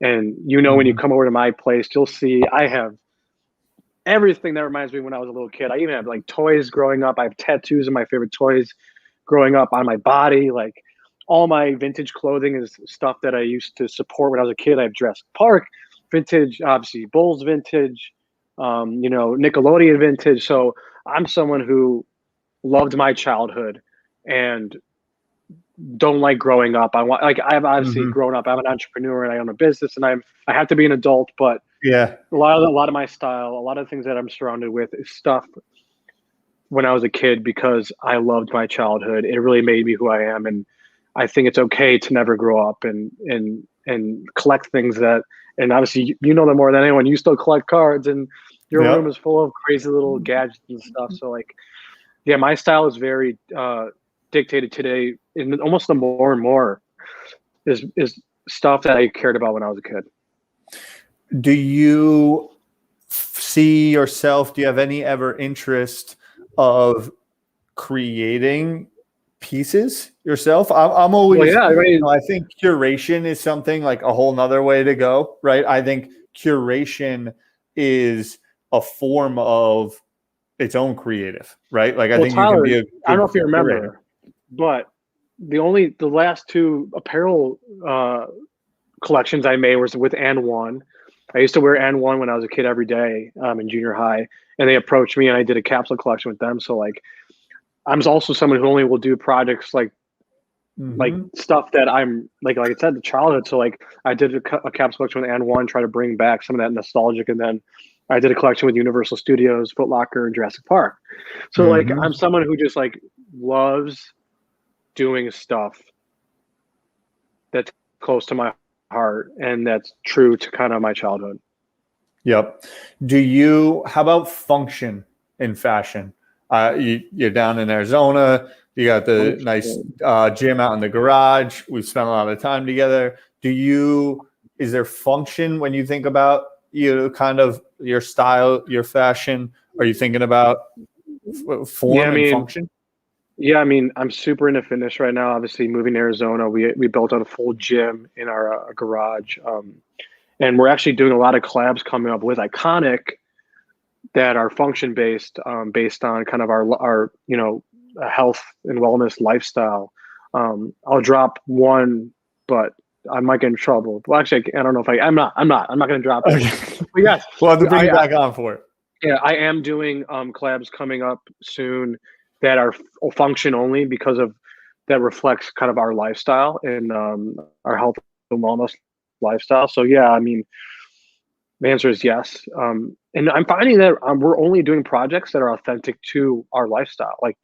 Speaker 2: And when you come over to my place, you'll see I have everything that reminds me when I was a little kid. I even have like toys growing up. I have tattoos of my favorite toys growing up on my body. Like, all my vintage clothing is stuff that I used to support when I was a kid. I have Jurassic Park vintage, obviously Bulls vintage, Nickelodeon vintage. So I'm someone who loved my childhood and don't like growing up. I've obviously grown up. I'm an entrepreneur and I own a business, and I have to be an adult. But
Speaker 1: Yeah.
Speaker 2: a lot of my style, a lot of the things that I'm surrounded with is stuff when I was a kid because I loved my childhood. It really made me who I am, and I think it's okay to never grow up and collect things that. And obviously, you know them more than anyone. You still collect cards, and your room is full of crazy little gadgets and stuff. So like, yeah, my style is very dictated today, and almost the more and more is stuff that I cared about when I was a kid.
Speaker 1: Do you see yourself? Do you have any ever interest of creating pieces yourself? I'm always, I think curation is something like a whole nother way to go, right? I think curation is a form of its own creative, right? Like I think
Speaker 2: Tyler,
Speaker 1: you can be
Speaker 2: I don't know if you remember, but the last two apparel collections I made was with And1. I used to wear And1 when I was a kid every day in junior high, and they approached me and I did a capsule collection with them. So like, I'm also someone who only will do projects like stuff that I'm like I said, the childhood. So like I did a capsule collection with And1, try to bring back some of that nostalgic, and then I did a collection with Universal Studios, Foot Locker, and Jurassic Park. So like I'm someone who just like loves doing stuff that's close to my heart and that's true to kind of my childhood.
Speaker 1: Yep. How about function in fashion? You're down in Arizona. You got the nice gym out in the garage. We've spent a lot of time together. Is there function when you think about kind of your style, your fashion? Are you thinking about form and function?
Speaker 2: Yeah, I mean, I'm super into fitness right now. Obviously, moving to Arizona, we built out a full gym in our garage, and we're actually doing a lot of collabs coming up with Ikonick that are function based, based on kind of our health and wellness lifestyle. I'll drop one, but I might get in trouble. Well, actually, I don't know if I'm not going to drop it. But yes,
Speaker 1: we'll have to bring you back on for it.
Speaker 2: Yeah, I am doing collabs coming up soon that are function only because of that reflects kind of our lifestyle and our health and wellness lifestyle. So yeah, I mean, the answer is yes. And I'm finding that we're only doing projects that are authentic to our lifestyle. Like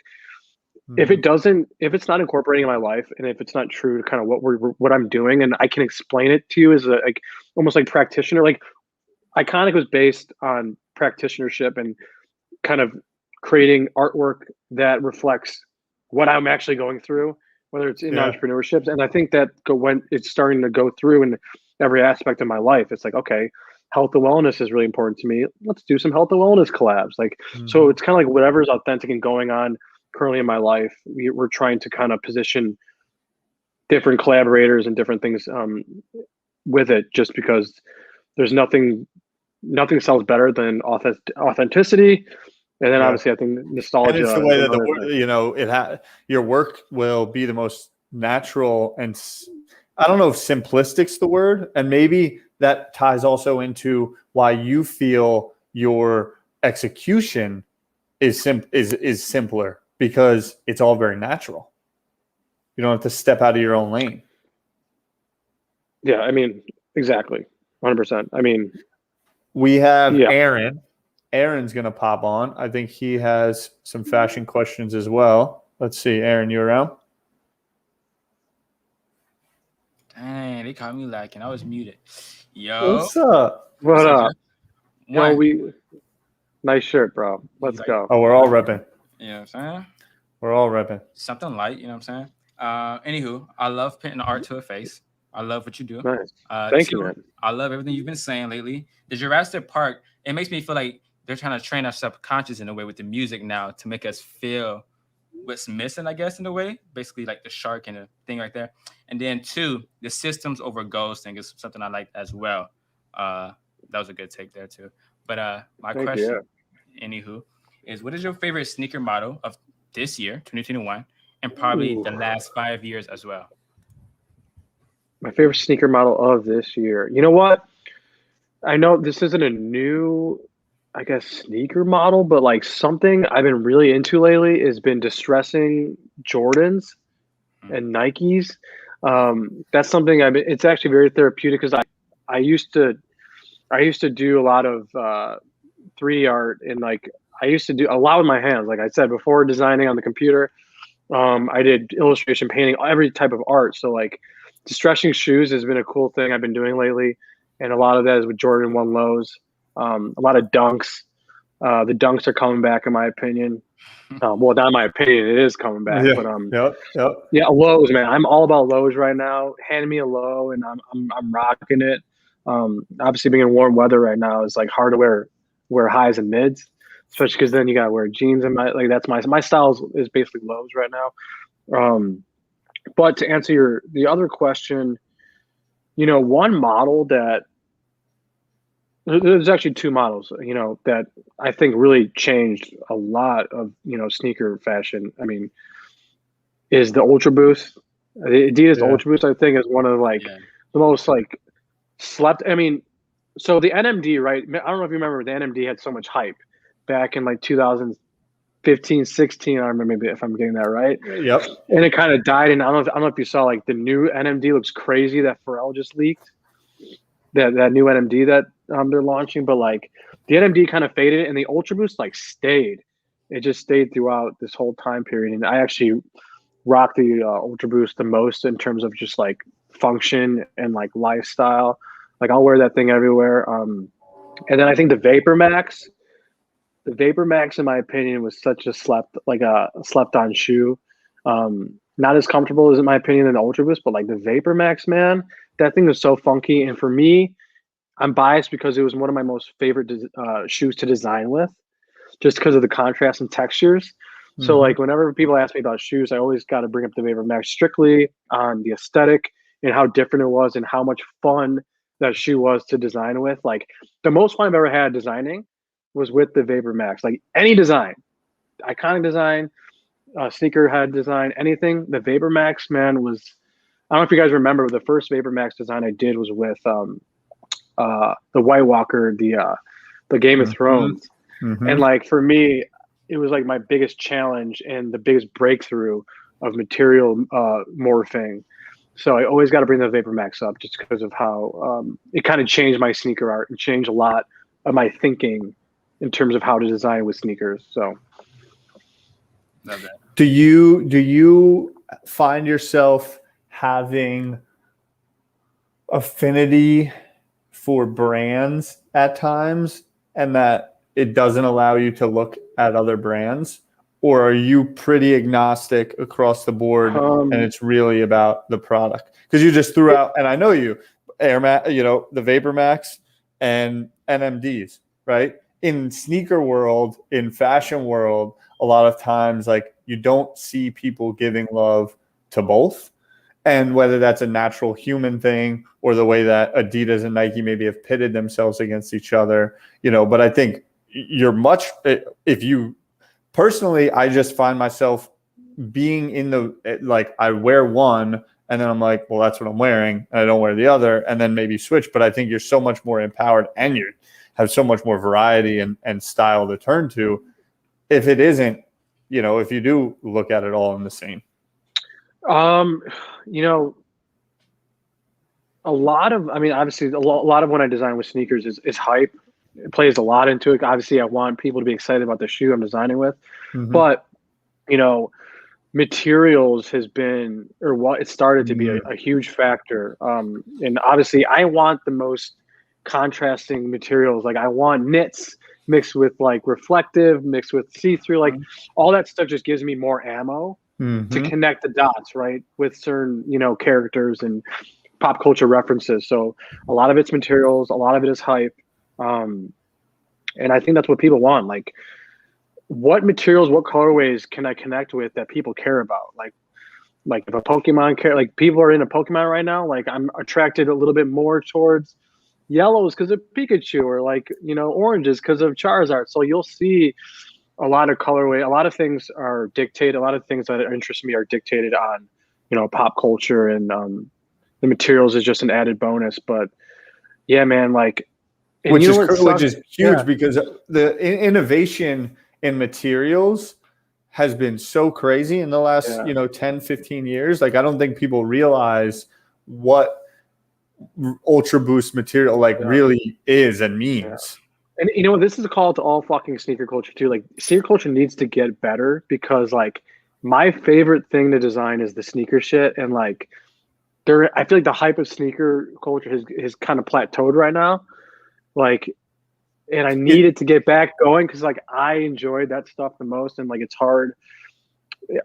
Speaker 2: if it's not incorporating my life and if it's not true to kind of what I'm doing, and I can explain it to you as almost like practitioner, like Ikonick was based on practitionership and kind of creating artwork that reflects what I'm actually going through, whether it's in entrepreneurship. And I think that when it's starting to go through in every aspect of my life, it's like, okay, health and wellness is really important to me. Let's do some health and wellness collabs. So it's kind of like whatever is authentic and going on currently in my life. We're trying to kind of position different collaborators and different things with it, just because there's nothing sells better than authenticity. And then obviously I think nostalgia.
Speaker 1: And it's the way that your work will be the most natural, and I don't know if simplistic's the word, and maybe that ties also into why you feel your execution is simpler, because it's all very natural. You don't have to step out of your own lane.
Speaker 2: Yeah, I mean, exactly. 100%. I mean,
Speaker 1: we have Aaron. Aaron's going to pop on. I think he has some fashion questions as well. Let's see. Aaron, you around?
Speaker 5: Dang, they caught me lacking. I was muted. Yo.
Speaker 1: What's up?
Speaker 2: What up? Yo, nice shirt, bro. Let's go.
Speaker 1: Oh, we're all repping.
Speaker 5: You know what I'm saying?
Speaker 1: We're all repping.
Speaker 5: Something light, you know what I'm saying? Anywho, I love putting art to a face. I love what you do.
Speaker 2: Nice. Thank you, man.
Speaker 5: I love everything you've been saying lately. The Jurassic Park, it makes me feel like they're trying to train our subconscious in a way with the music now to make us feel what's missing, I guess, in a way. Basically, like the shark and the thing right there. And then 2, the systems over goals thing is something I like as well. That was a good take there too. But my question, anywho, is what is your favorite sneaker model of this year, 2021, and probably the last 5 years as well?
Speaker 2: My favorite sneaker model of this year. You know what? I know this isn't a new I guess sneaker model, but like something I've been really into lately has been distressing Jordans and Nikes. That's something it's actually very therapeutic because I used to do a lot of 3D art, and like I used to do a lot with my hands. Like I said before, designing on the computer. I did illustration, painting, every type of art. So like distressing shoes has been a cool thing I've been doing lately, and a lot of that is with Jordan 1 lows. A lot of dunks. The dunks are coming back, in my opinion. Well, not my opinion, it is coming back.
Speaker 1: Yeah.
Speaker 2: But
Speaker 1: Yep.
Speaker 2: yeah, lows, man. I'm all about lows right now. Hand me a low, and I'm rocking it. Obviously, being in warm weather right now is like hard to wear highs and mids, especially because then you gotta wear jeans. And that's my style is basically lows right now. But to answer the other question, one model that there's actually two models, that I think really changed a lot of sneaker fashion. I mean, is the Ultra Boost. The Adidas Ultra Boost, I think, is one of the most like slept. I mean, so the NMD, right? I don't know if you remember, the NMD had so much hype back in like 2015, 16. I remember, maybe if I'm getting that right.
Speaker 1: Yep.
Speaker 2: And it kind of died. And I don't know if you saw, like, the new NMD looks crazy that Pharrell just leaked. That new NMD that they're launching, but like the NMD kind of faded, and the Ultra Boost like stayed. It just stayed throughout this whole time period, and I actually rock the Ultra Boost the most in terms of just like function and like lifestyle. Like I'll wear that thing everywhere. And then I think the Vapor Max, in my opinion, was such a slept on shoe. Not as comfortable as, in my opinion, than the Ultra Boost, but like the Vapor Max, man, that thing was so funky. And for me, I'm biased because it was one of my most favorite shoes to design with, just because of the contrast and textures. So like whenever people ask me about shoes, I always got to bring up the Vapor Max strictly on the aesthetic and how different it was and how much fun that shoe was to design with. Like the most fun I've ever had designing was with the Vapor Max. Like any design, iconic design, sneakerhead design, anything. The Vapor Max, man, was. I don't know if you guys remember, but the first Vapor Max design I did was with the White Walker, the Game of Thrones. And like for me, it was like my biggest challenge and the biggest breakthrough of material morphing. So I always got to bring the Vapor Max up just because of how it kind of changed my sneaker art and changed a lot of my thinking in terms of how to design with sneakers. So
Speaker 1: do you find yourself having affinity for brands at times, and that it doesn't allow you to look at other brands, or are you pretty agnostic across the board and it's really about the product? Because you just threw out, and I know you, Air Max, the Vapor Max and NMDs, right? In sneaker world, in fashion world, a lot of times like you don't see people giving love to both. And whether that's a natural human thing or the way that Adidas and Nike maybe have pitted themselves against each other, but I think personally, I just find myself being in I wear one and then I'm like, well, that's what I'm wearing, and I don't wear the other, and then maybe switch. But I think you're so much more empowered and you have so much more variety and style to turn to. If it isn't, if you do look at it all in the same.
Speaker 2: Obviously a lot of when I design with sneakers is hype. It plays a lot into it. Obviously I want people to be excited about the shoe I'm designing with, but materials has been, or what it started to be a huge factor. And obviously I want the most contrasting materials. Like I want knits mixed with like reflective, mixed with see-through, like all that stuff just gives me more ammo to connect the dots, right, with certain characters and pop culture references. So a lot of it's materials, a lot of it is hype, and I think that's what people want. Like, what materials, what colorways can I connect with that people care about? Like if a Pokemon like people are into Pokemon right now, like I'm attracted a little bit more towards yellows because of Pikachu, or like oranges because of Charizard. So you'll see a lot of colorway. A lot of things are dictated. A lot of things that interest me are dictated on pop culture, and the materials is just an added bonus. But yeah, man, like And
Speaker 1: which
Speaker 2: you
Speaker 1: is
Speaker 2: know what
Speaker 1: which
Speaker 2: sucks?
Speaker 1: is huge
Speaker 2: Yeah.
Speaker 1: because the innovation in materials has been so crazy in the last
Speaker 2: Yeah.
Speaker 1: 10, 15 years. Like I don't think people realize what Ultra Boost material like
Speaker 2: Yeah.
Speaker 1: really is and means.
Speaker 2: And you know what? This is a call to all fucking sneaker culture too. Like sneaker culture needs to get better because like my favorite thing to design is the sneaker shit. And like I feel like the hype of sneaker culture has kind of plateaued right now. Like, and I need it to get back going because like I enjoyed that stuff the most, and like it's hard.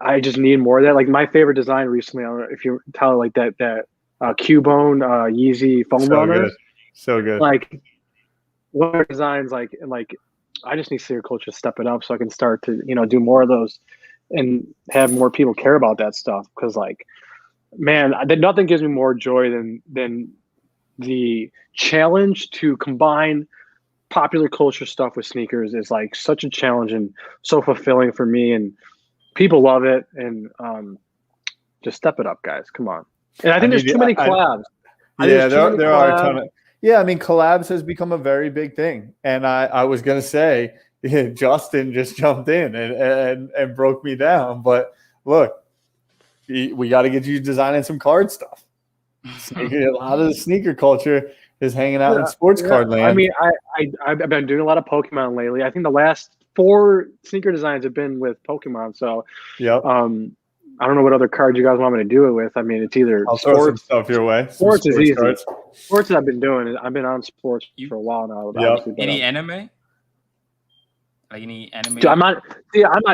Speaker 2: I just need more of that. Like my favorite design recently, I don't know if you tell like that Cubone Yeezy foam
Speaker 1: So
Speaker 2: runners.
Speaker 1: good. So good.
Speaker 2: Like what are designs like, and like I just need sneaker culture to step it up so I can start to do more of those and have more people care about that stuff. Because like, man, nothing gives me more joy than the challenge to combine popular culture stuff with sneakers is like such a challenge and so fulfilling for me, and people love it. And just step it up, guys. Come on. And I think there's too many collabs.
Speaker 1: Yeah, there are a ton of. Yeah, I mean, collabs has become a very big thing, and I was gonna say Justin just jumped in and broke me down, but look, we got to get you designing some card stuff. A lot of the sneaker culture is hanging out in sports card land.
Speaker 2: I mean, I've been doing a lot of Pokemon lately. I think the last 4 sneaker designs have been with Pokemon. So,
Speaker 1: yep.
Speaker 2: I don't know what other cards you guys want me to do it with. I mean, it's either
Speaker 1: I'll throw some stuff your way.
Speaker 2: Sports is easy.
Speaker 1: Cards.
Speaker 2: Sports I've been doing. I've been on sports for a while now.
Speaker 1: Yep.
Speaker 5: Any anime? Like any anime?
Speaker 2: Dude, I'm not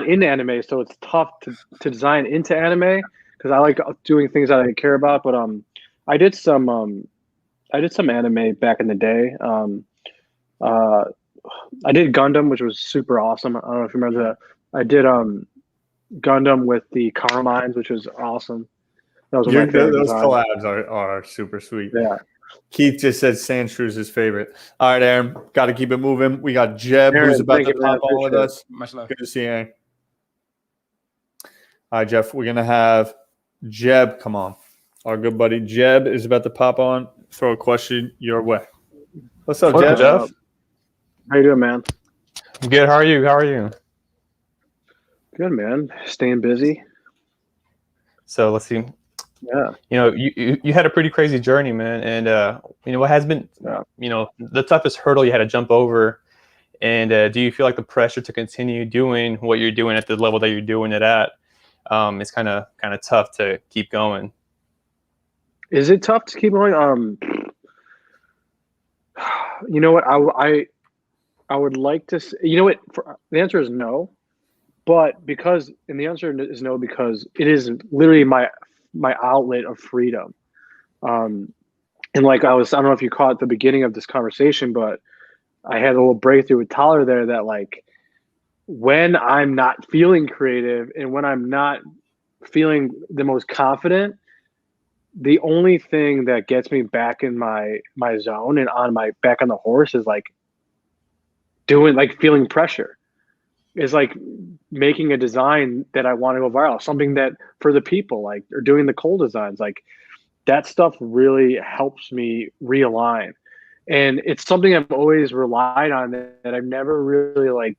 Speaker 2: into anime, so it's tough to design into anime because I like doing things that I care about. But I did some anime back in the day. I did Gundam, which was super awesome. I don't know if you remember that. I did Gundam with the Carmines, which was awesome. That was my favorite
Speaker 1: those
Speaker 2: design.
Speaker 1: collabs are super sweet.
Speaker 2: Yeah.
Speaker 1: Keith just said Sandshrews his favorite. All right, Aaron, got to keep it moving. We got Jeb,
Speaker 2: Aaron,
Speaker 1: who's about to
Speaker 2: thank you,
Speaker 1: pop
Speaker 2: man.
Speaker 1: on with us.
Speaker 5: Much love.
Speaker 1: Good to see you, Aaron. All right, Jeff, we're going to have Jeb come on. Our good buddy Jeb is about to pop on. Throw a question your way. What's up, Jeb?
Speaker 2: How you doing, man?
Speaker 6: Good. How are you? How are you?
Speaker 2: Good, man. Staying busy.
Speaker 6: So let's see.
Speaker 2: Yeah.
Speaker 6: You had a pretty crazy journey, man. And what has been, the toughest hurdle you had to jump over? And do you feel like the pressure to continue doing what you're doing at the level that you're doing it at is kind of tough to keep going?
Speaker 2: Is it tough to keep going? You know what? I would like to. You know what? The answer is no, but the answer is no because it is literally my outlet of freedom. And like I don't know if you caught at the beginning of this conversation, but I had a little breakthrough with Tyler there that like when I'm not feeling creative and when I'm not feeling the most confident, the only thing that gets me back in my zone and back on the horse is like feeling pressure. Is like making a design that I want to go viral, something that for the people, like, or doing the cool designs, like that stuff really helps me realign. And it's something I've always relied on that I've never really like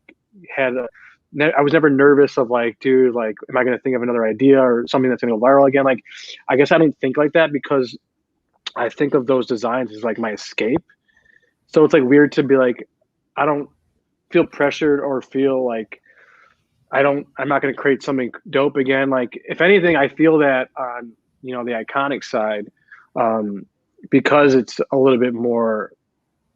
Speaker 2: I was never nervous of like, dude, like, am I going to think of another idea or something that's going to go viral again? Like, I guess I don't think like that because I think of those designs as like my escape. So it's like weird to be like, I don't feel pressured or feel like I'm not going to create something dope again. Like if anything, I feel that on, the Ikonick side, because it's a little bit more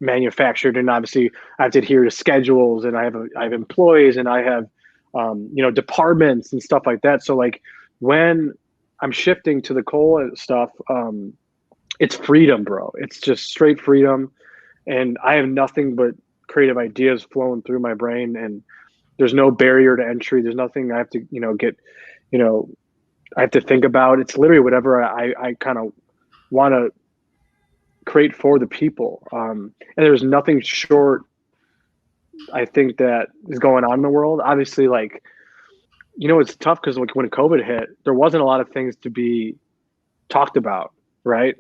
Speaker 2: manufactured and obviously I have to adhere to schedules and I have employees and I have, departments and stuff like that. So like when I'm shifting to the coal stuff, it's freedom, bro. It's just straight freedom. And I have nothing but creative ideas flowing through my brain and there's no barrier to entry. There's nothing I have to, I have to think about. It's literally whatever I kind of want to create for the people. And there's nothing short, I think, that is going on in the world. Obviously, like, it's tough because like when COVID hit, there wasn't a lot of things to be talked about, right?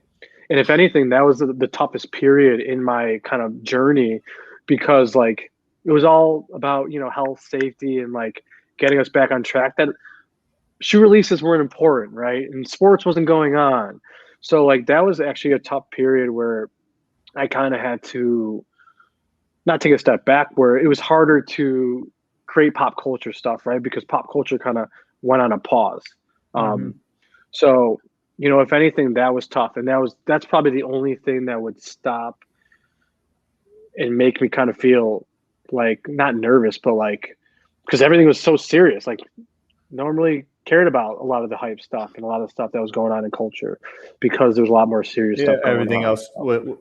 Speaker 2: And if anything, that was the toughest period in my kind of journey, because like it was all about, you know, health, safety, and like getting us back on track. That shoe releases weren't important, right? And sports wasn't going on. So like that was actually a tough period where I kind of had to not take a step back, where it was harder to create pop culture stuff, right? Because pop culture kind of went on a pause. So, you know, if anything, that was tough. And that's probably the only thing that would stop and make me kind of feel like not nervous, but like, because everything was so serious. Like no one really cared about a lot of the hype stuff and a lot of stuff that was going on in culture, because there's a lot more serious stuff going
Speaker 1: everything
Speaker 2: on.
Speaker 1: else,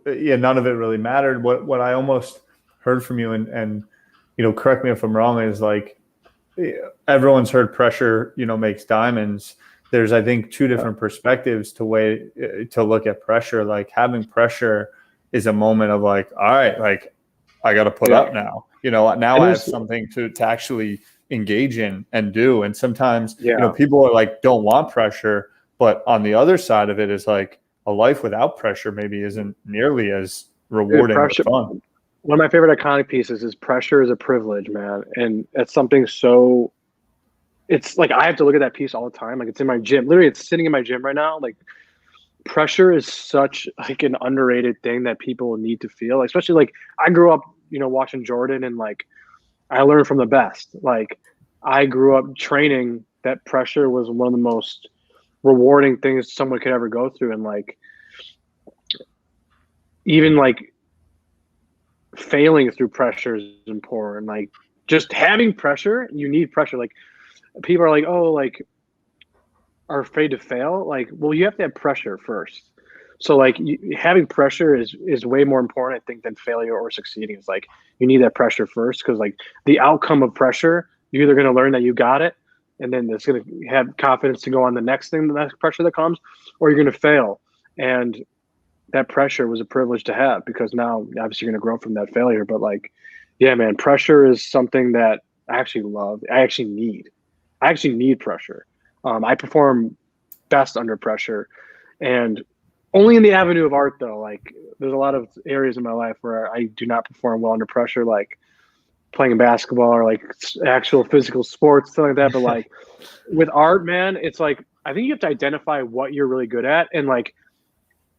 Speaker 1: none of it really mattered. What I almost heard from you, and you know, correct me if I'm wrong, is like everyone's heard pressure, you know, makes diamonds. There's, I think, two different perspectives to look at pressure. Like having pressure is a moment of like, all right, like I got to put up now. You know, now I have something to actually engage in and do. And sometimes, you know, people are like, don't want pressure, but on the other side of it is like a life without pressure maybe isn't nearly as rewarding or fun.
Speaker 2: One of my favorite iconic pieces is pressure is a privilege, man. And it's something so, it's like I have to look at that piece all the time. Like it's in my gym. Literally, it's sitting in my gym right now. Like pressure is such like an underrated thing that people need to feel. Like, especially like I grew up, you know, watching Jordan, and like I learned from the best. Like I grew up training that pressure was one of the most rewarding things someone could ever go through. And like even like failing through pressure is important. Like just having pressure, you need pressure. Like people are like, oh, like are afraid to fail. Like, well, you have to have pressure first. So like having pressure is way more important, I think, than failure or succeeding. It's like you need that pressure first, because like the outcome of pressure, you're either going to learn that you got it, and then it's going to have confidence to go on the next thing, the next pressure that comes, or you're going to fail. And that pressure was a privilege to have, because now obviously you're going to grow from that failure. But like, yeah, man, pressure is something that I actually love. I actually need pressure. I perform best under pressure, and only in the avenue of art though. Like there's a lot of areas in my life where I do not perform well under pressure, like playing basketball or like actual physical sports, stuff like that. But like with art, man, it's like, I think you have to identify what you're really good at, and like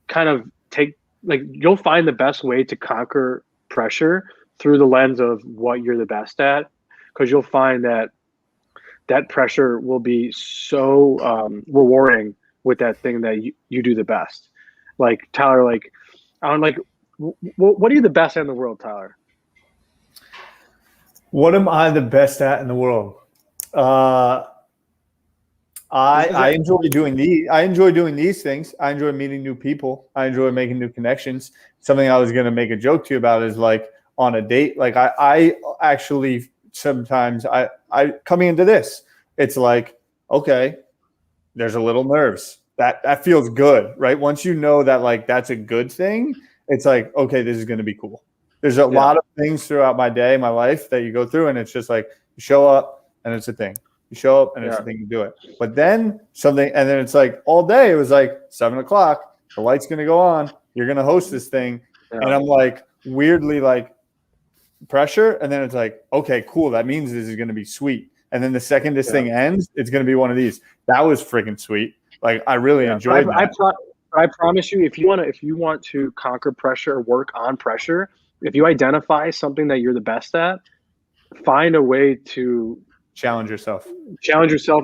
Speaker 2: kind of take, like you'll find the best way to conquer pressure through the lens of what you're the best at, because you'll find that pressure will be so rewarding with that thing that you do the best. Like Tyler, like I'm like, what are you the best at in the world, Tyler?
Speaker 1: What am I the best at in the world? I enjoy doing these things. I enjoy meeting new people. I enjoy making new connections. Something I was going to make a joke to you about is like on a date. Like I actually sometimes I coming into this, it's like, okay, there's a little nerves. That feels good, right? Once you know that like that's a good thing, it's like, okay, this is going to be cool. There's a lot of things throughout my day, my life that you go through, and it's just like you show up and it's a thing. You show up and it's a thing to do it. But then something, and then it's like all day it was like 7 o'clock, the light's going to go on. You're going to host this thing. Yeah. And I'm like weirdly like pressure. And then it's like, okay, cool. That means this is going to be sweet. And then the second this thing ends, it's going to be one of these. That was freaking sweet. Like I really enjoyed that.
Speaker 2: I promise you, if you want to conquer pressure or work on pressure, if you identify something that you're the best at, find a way to
Speaker 1: challenge yourself,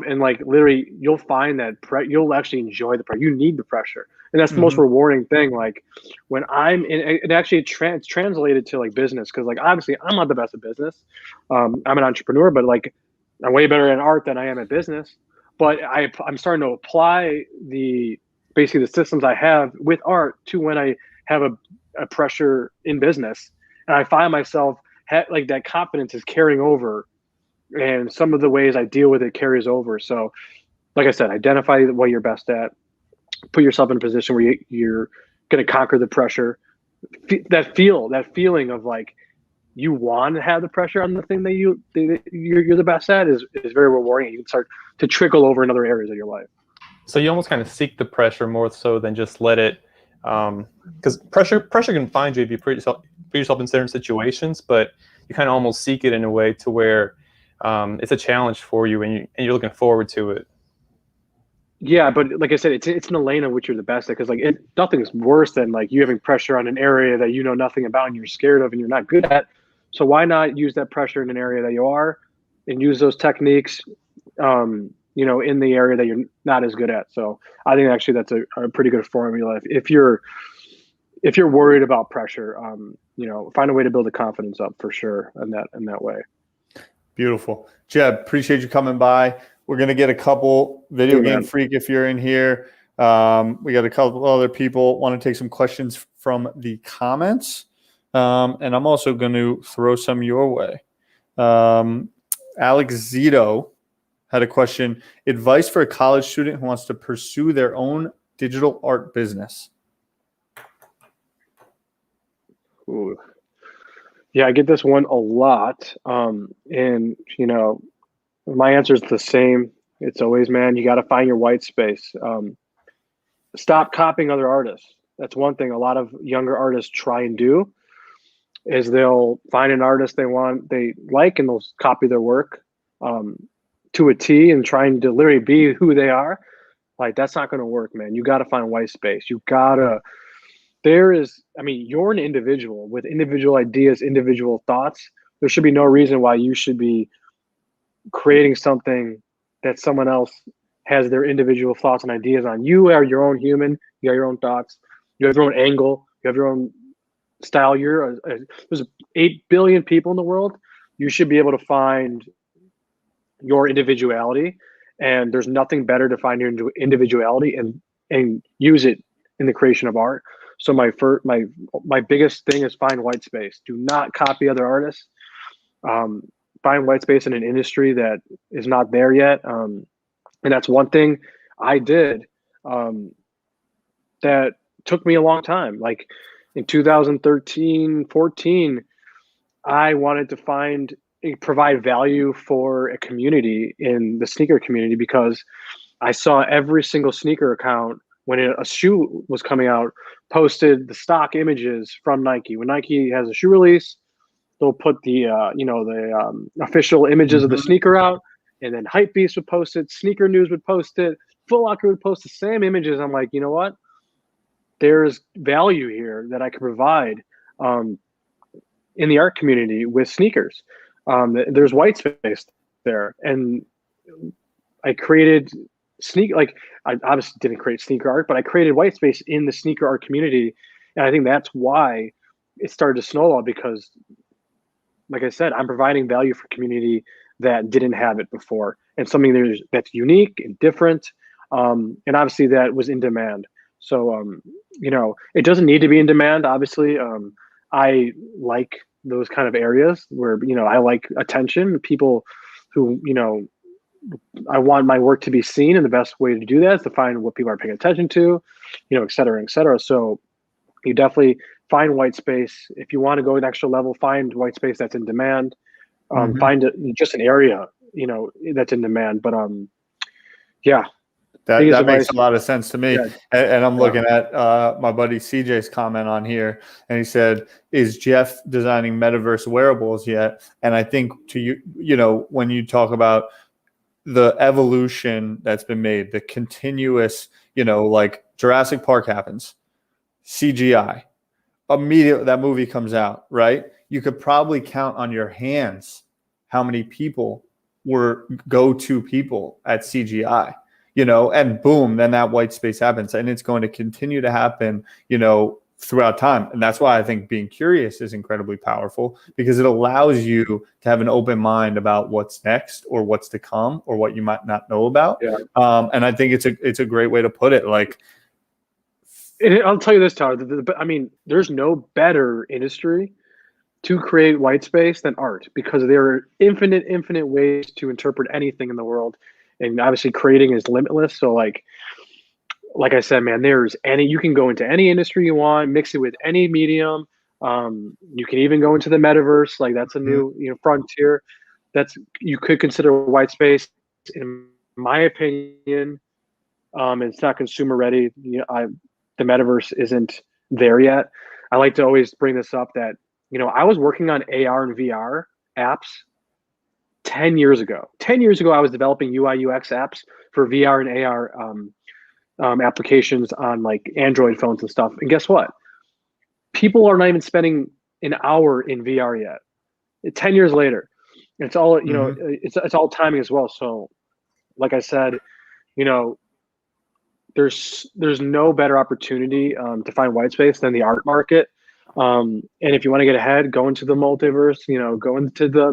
Speaker 2: and like literally you'll find that you'll actually enjoy the pressure. You need the pressure, and that's the most rewarding thing. Like when I'm in, it actually it's translated to like business, because like obviously I'm not the best at business. I'm an entrepreneur, but like I'm way better at art than I am at business. But I'm starting to apply basically the systems I have with art to when I have a pressure in business, and I find myself like that confidence is carrying over. And some of the ways I deal with it carries over. So, like I said, identify what you're best at. Put yourself in a position where you're going to conquer the pressure. That feeling of like you want to have the pressure on the thing that you're the best at is very rewarding. You can start to trickle over in other areas of your life.
Speaker 6: So you almost kind of seek the pressure more so than just let it Because pressure can find you if you put yourself in certain situations, but you kind of almost seek it in a way to where it's a challenge for you, and you're looking forward to it.
Speaker 2: Yeah, but like I said, it's in the lane of which you're the best at, because like nothing's worse than like you having pressure on an area that you know nothing about and you're scared of and you're not good at. So why not use that pressure in an area that you are, and use those techniques, you know, in the area that you're not as good at. So I think actually that's a pretty good formula. If you're worried about pressure, you know, find a way to build the confidence up for sure in that way.
Speaker 1: Beautiful. Jeb, appreciate you coming by. We're going to get a couple video game freak if you're in here. We got a couple other people want to take some questions from the comments. And I'm also going to throw some your way. Alex Zito had a question. Advice for a college student who wants to pursue their own digital art business.
Speaker 2: Ooh. Yeah, I get this one a lot. And, you know, my answer is the same. It's always, man, you got to find your white space. Stop copying other artists. That's one thing a lot of younger artists try and do, is they'll find an artist they like, and they'll copy their work to a T and trying to literally be who they are. Like, that's not going to work, man. You got to find white space. You're an individual with individual ideas, individual thoughts. There should be no reason why you should be creating something that someone else has their individual thoughts and ideas on. You are your own human. You got your own thoughts. You have your own angle. You have your own style. There's 8 billion people in the world. You should be able to find your individuality, and there's nothing better to find your individuality and use it in the creation of art. So my biggest thing is find white space. Do not copy other artists. Find white space in an industry that is not there yet. And that's one thing I did that took me a long time. Like in 2013, 14, I wanted to provide value for a community in the sneaker community, because I saw every single sneaker account when a shoe was coming out posted the stock images from Nike. When Nike has a shoe release, they'll put the official images of the sneaker out, and then Hypebeast would post it, Sneaker News would post it, Foot Locker would post the same images. I'm like, you know what? There's value here that I could provide in the art community with sneakers. There's white space there, and I created I obviously didn't create sneaker art, but I created white space in the sneaker art community, and I think that's why it started to snowball, because, like I said, I'm providing value for community that didn't have it before, and something that's unique and different, and obviously that was in demand. So, you know, it doesn't need to be in demand. Obviously, I like those kind of areas where, you know, I like attention. People who, you know, I want my work to be seen, and the best way to do that is to find what people are paying attention to, you know, et cetera, et cetera. So you definitely find white space. If you want to go an extra level, find white space that's in demand. Find just an area, you know, that's in demand. But yeah.
Speaker 1: That makes a lot of sense to me. Yeah. And I'm looking at my buddy CJ's comment on here, and he said, is Jeff designing metaverse wearables yet? And I think you know, when you talk about the evolution that's been made, the continuous, you know, like Jurassic Park happens, CGI, immediately that movie comes out, right? You could probably count on your hands how many people were go-to people at CGI. You know, and boom, then that white space happens, and it's going to continue to happen, you know, throughout time. And that's why I think being curious is incredibly powerful, because it allows you to have an open mind about what's next, or what's to come, or what you might not know about. Yeah. And I think it's a great way to put it. Like,
Speaker 2: and I'll tell you this, Tyler. I mean, there's no better industry to create white space than art, because there are infinite ways to interpret anything in the world. And obviously creating is limitless. So like I said, man, you can go into any industry you want, mix it with any medium. You can even go into the metaverse. Like, that's a new, you know, frontier. You could consider white space. In my opinion, it's not consumer ready. You know, the metaverse isn't there yet. I like to always bring this up that, I was working on AR and VR apps 10 years ago. 10 years ago, I was developing UI UX apps for VR and AR applications on like Android phones and stuff. And guess what? People are not even spending an hour in VR yet. 10 years later, it's all, it's all timing as well. So like I said, there's no better opportunity to find white space than the art market. And if you want to get ahead, go into the multiverse, go into the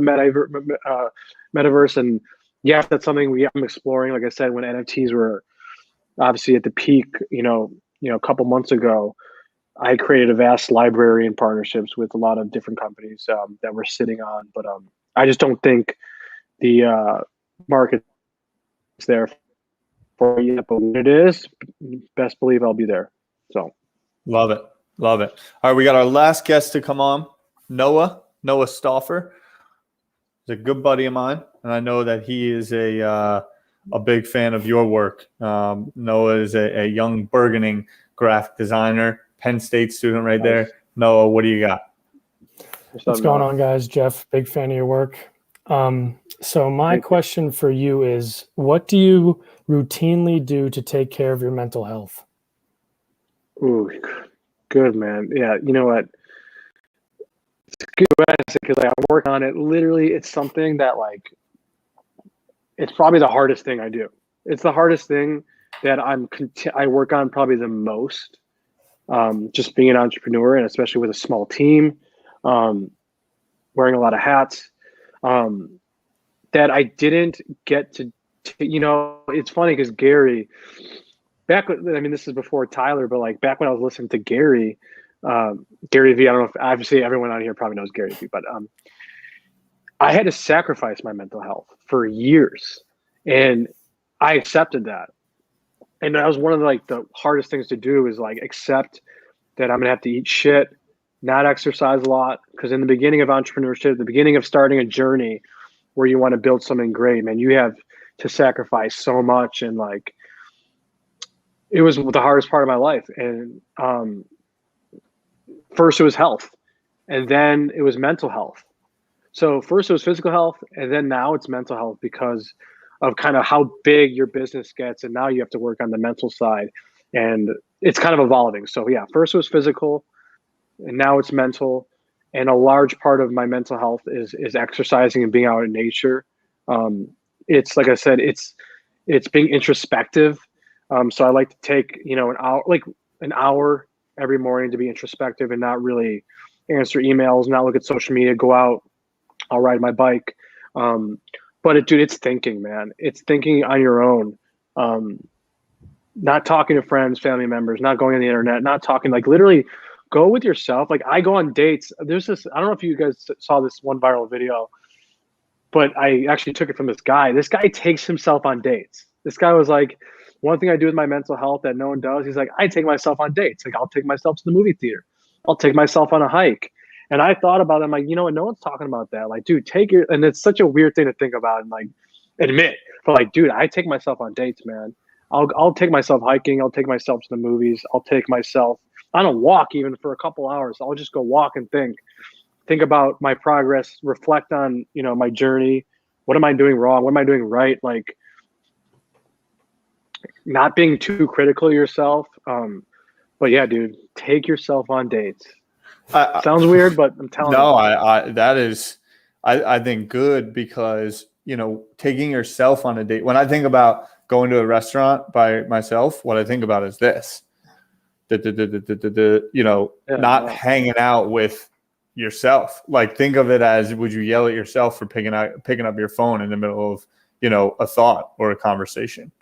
Speaker 2: metaverse. And yeah, that's something I'm exploring. Like I said, when NFTs were obviously at the peak, a couple months ago, I created a vast library and partnerships with a lot of different companies that we're sitting on. But I just don't think the market is there for you. But when it is, best believe I'll be there. So
Speaker 1: Love it. Love it. All right, we got our last guest to come on, Noah Stauffer. He's a good buddy of mine, and I know that he is a big fan of your work. Noah is a young burgeoning graphic designer, Penn State student right there. Noah, what do you got?
Speaker 7: What's going on, guys? Jeff, big fan of your work. So my question for you is, what do you routinely do to take care of your mental health?
Speaker 2: Ooh, good, man. Yeah, you know what? It's good because I work on it. Literally, it's something that it's probably the hardest thing I do. It's the hardest thing that I work on probably the most. Just being an entrepreneur, and especially with a small team, wearing a lot of hats. That I didn't get to it's funny because Gary, this is before Tyler, but back when I was listening to Gary V, I don't know if obviously everyone out here probably knows Gary V, but I had to sacrifice my mental health for years, and I accepted that. And that was one of the hardest things to do is accept that I'm gonna have to eat shit, not exercise a lot, because in the beginning of entrepreneurship, the beginning of starting a journey where you want to build something great, man, you have to sacrifice so much. And it was the hardest part of my life. And first it was health, and then it was mental health. So first it was physical health, and then now it's mental health because of kind of how big your business gets. And now you have to work on the mental side, and it's kind of evolving. So yeah, first it was physical, and now it's mental. And a large part of my mental health is exercising and being out in nature. It's like I said, it's being introspective. So I like to take, an hour every morning to be introspective and not really answer emails, not look at social media, go out, I'll ride my bike. But it's thinking, man. It's thinking on your own. Not talking to friends, family members, not going on the internet, not talking, literally go with yourself. I go on dates. There's this, I don't know if you guys saw this one viral video, but I actually took it from this guy. This guy takes himself on dates. This guy was like, one thing I do with my mental health that no one does, he's like, I take myself on dates. I'll take myself to the movie theater. I'll take myself on a hike. And I thought about it. I'm like, you know what? No one's talking about that. Dude, and it's such a weird thing to think about and admit. But dude, I take myself on dates, man. I'll take myself hiking. I'll take myself to the movies. I'll take myself on a walk even for a couple hours. I'll just go walk and think about my progress, reflect on, my journey. What am I doing wrong? What am I doing right? Not being too critical of yourself. But yeah, dude, take yourself on dates. Sounds weird, but I'm telling you.
Speaker 1: No, that is, I think good because, taking yourself on a date. When I think about going to a restaurant by myself, what I think about is this. Not hanging out with yourself. Think of it as, would you yell at yourself for picking up your phone in the middle of, a thought or a conversation?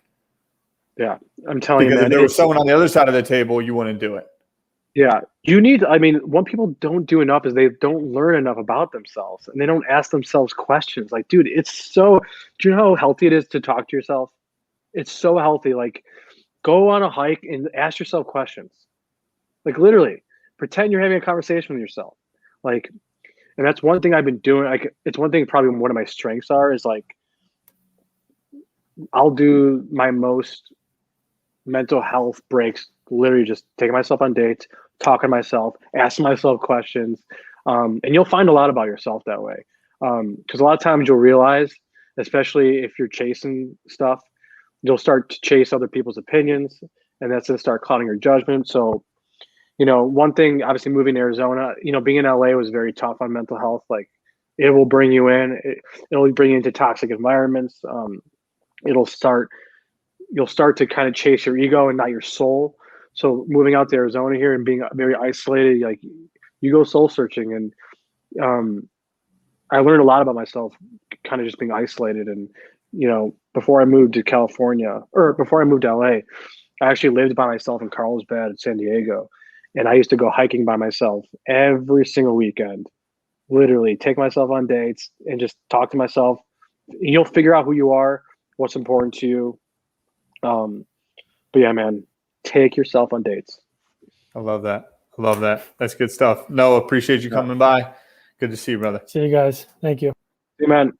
Speaker 2: Yeah, I'm telling you,
Speaker 1: because
Speaker 2: man,
Speaker 1: if there was someone on the other side of the table, you wouldn't do it.
Speaker 2: Yeah, what people don't do enough is they don't learn enough about themselves, and they don't ask themselves questions. Dude, do you know how healthy it is to talk to yourself? It's so healthy. Go on a hike and ask yourself questions. Literally, pretend you're having a conversation with yourself. And that's one thing I've been doing. It's one thing probably one of my strengths is I'll do my most mental health breaks literally just taking myself on dates, talking to myself, asking myself questions. And you'll find a lot about yourself that way. Because a lot of times you'll realize, especially if you're chasing stuff, you'll start to chase other people's opinions, and that's going to start clouding your judgment. So, one thing, obviously moving to Arizona, being in LA was very tough on mental health. Like, it will bring you in, it'll bring you into toxic environments. You'll start to kind of chase your ego and not your soul. So moving out to Arizona here and being very isolated, like, you go soul searching. And I learned a lot about myself kind of just being isolated. And, before I moved to California, or before I moved to LA, I actually lived by myself in Carlsbad, San Diego. And I used to go hiking by myself every single weekend, literally take myself on dates and just talk to myself. You'll figure out who you are, what's important to you. But yeah, man, take yourself on dates.
Speaker 1: I love that. That's good stuff. No, appreciate you coming by. Good to see you, brother.
Speaker 7: See you guys. Thank you.
Speaker 2: Hey, man.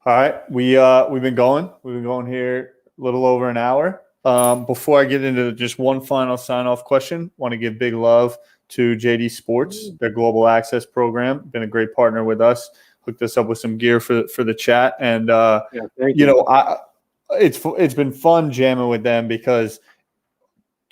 Speaker 1: All right. We've been going here a little over an hour. Before I get into just one final sign-off question, want to give big love to JD Sports, their global access program. Been a great partner with us. Hooked us up with some gear for the chat, and
Speaker 2: thank you.
Speaker 1: It's been fun jamming with them because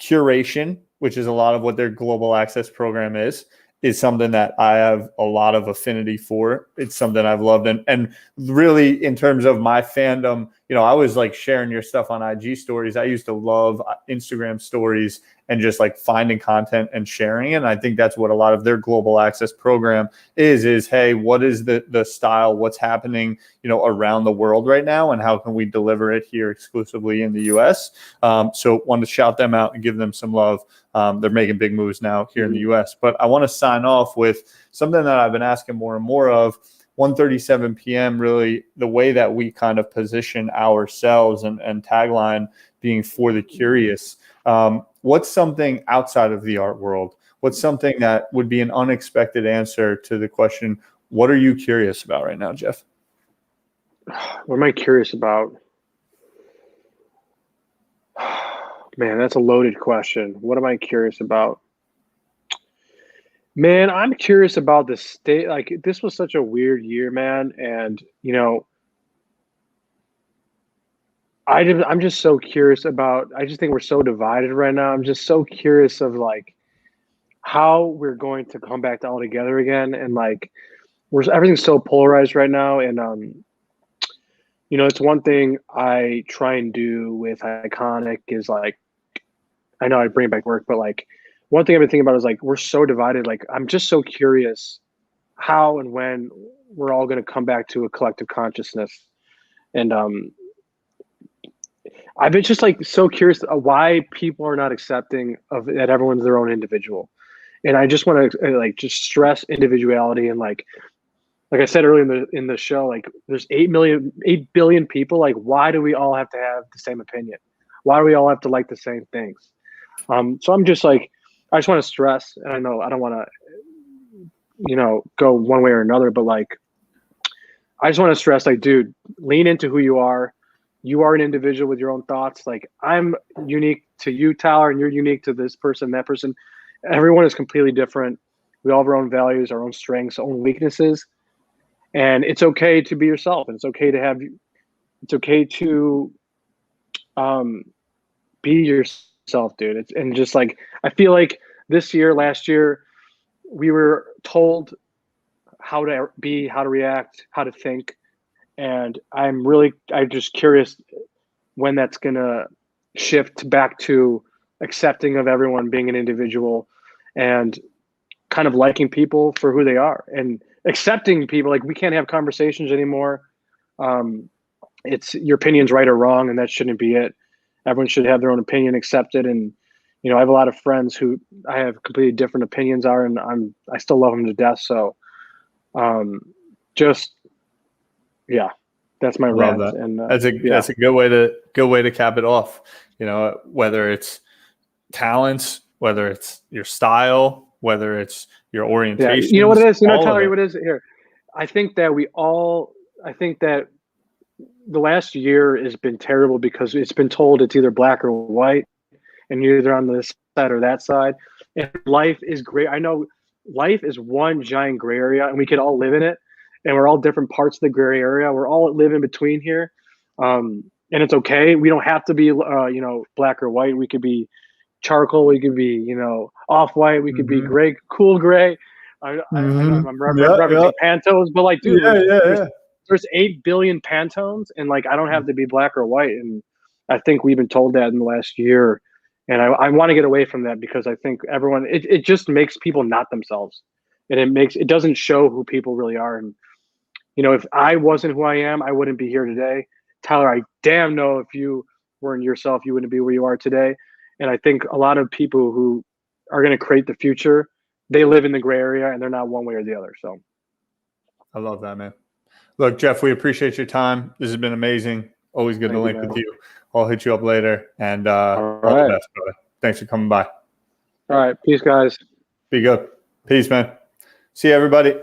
Speaker 1: curation, which is a lot of what their global access program is something that I have a lot of affinity for. It's something I've loved. And really, in terms of my fandom, I was like sharing your stuff on IG stories. I used to love Instagram stories and just like finding content and sharing it. And I think that's what a lot of their global access program is, hey, what is the style, what's happening, around the world right now, and how can we deliver it here exclusively in the US? So wanted to shout them out and give them some love. They're making big moves now here in the US. But I want to sign off with something that I've been asking more and more of. 1:37 p.m. really the way that we kind of position ourselves and tagline being for the curious. What's something outside of the art world? What's something that would be an unexpected answer to the question, what are you curious about right now, Jeff?
Speaker 2: What am I curious about? Man, that's a loaded question. What am I curious about? Man, I'm curious about the state. Like, this was such a weird year, man. And, I'm just so curious about, I just think we're so divided right now. I'm just so curious of like how we're going to come back all together again. And like, everything's so polarized right now. And, it's one thing I try and do with Ikonick is like, I know I bring it back to work, but like, one thing I've been thinking about is like, we're so divided. Like, I'm just so curious how and when we're all going to come back to a collective consciousness. And I've been just like so curious why people are not accepting of that everyone's their own individual. And I just want to like just stress individuality. And like I said earlier in the show, like there's 8 billion people. Like, why do we all have to have the same opinion? Why do we all have to like the same things? So I'm just like, I just want to stress, and I know I don't want to, go one way or another, but like, I just want to stress, like, dude, lean into who you are. You are an individual with your own thoughts. Like, I'm unique to you, Tyler, and you're unique to this person, that person. Everyone is completely different. We all have our own values, our own strengths, our own weaknesses. And it's okay to be yourself. And it's okay to be yourself, dude. And just like, I feel like last year, we were told how to be, how to react, how to think. And I'm just curious when that's going to shift back to accepting of everyone being an individual and kind of liking people for who they are and accepting people. Like, we can't have conversations anymore. It's your opinion's right or wrong, and that shouldn't be it. Everyone should have their own opinion, accepted. And, I have a lot of friends who I have completely different opinions are, and I still love them to death. So, yeah, that's my rant.
Speaker 1: That.
Speaker 2: And
Speaker 1: that's a good way to cap it off. Whether it's talents, whether it's your style, whether it's your orientation.
Speaker 2: You know what it is? Tyler, what it is here? I think that the last year has been terrible because it's been told it's either black or white. and you're either on this side or that side. And life is great. I know life is one giant gray area, and we could all live in it. And we're all different parts of the gray area. We're all live in between here, and it's okay. We don't have to be, black or white. We could be charcoal. We could be, off white. We could be gray, cool gray. I'm referencing Pantones, but like, dude, there's 8 billion Pantones, and like, I don't have to be black or white. And I think we've been told that in the last year. And I want to get away from that, because I think everyone, it just makes people not themselves. And it doesn't show who people really are. And, if I wasn't who I am, I wouldn't be here today. Tyler, I damn know if you weren't yourself, you wouldn't be where you are today. And I think a lot of people who are going to create the future, they live in the gray area, and they're not one way or the other. So
Speaker 1: I love that, man. Look, Jeff, we appreciate your time. This has been amazing. Always good to link with you. I'll hit you up later. And all the best, brother. Thanks for coming by.
Speaker 2: All right. Peace, guys.
Speaker 1: Be good. Peace, man. See you, everybody.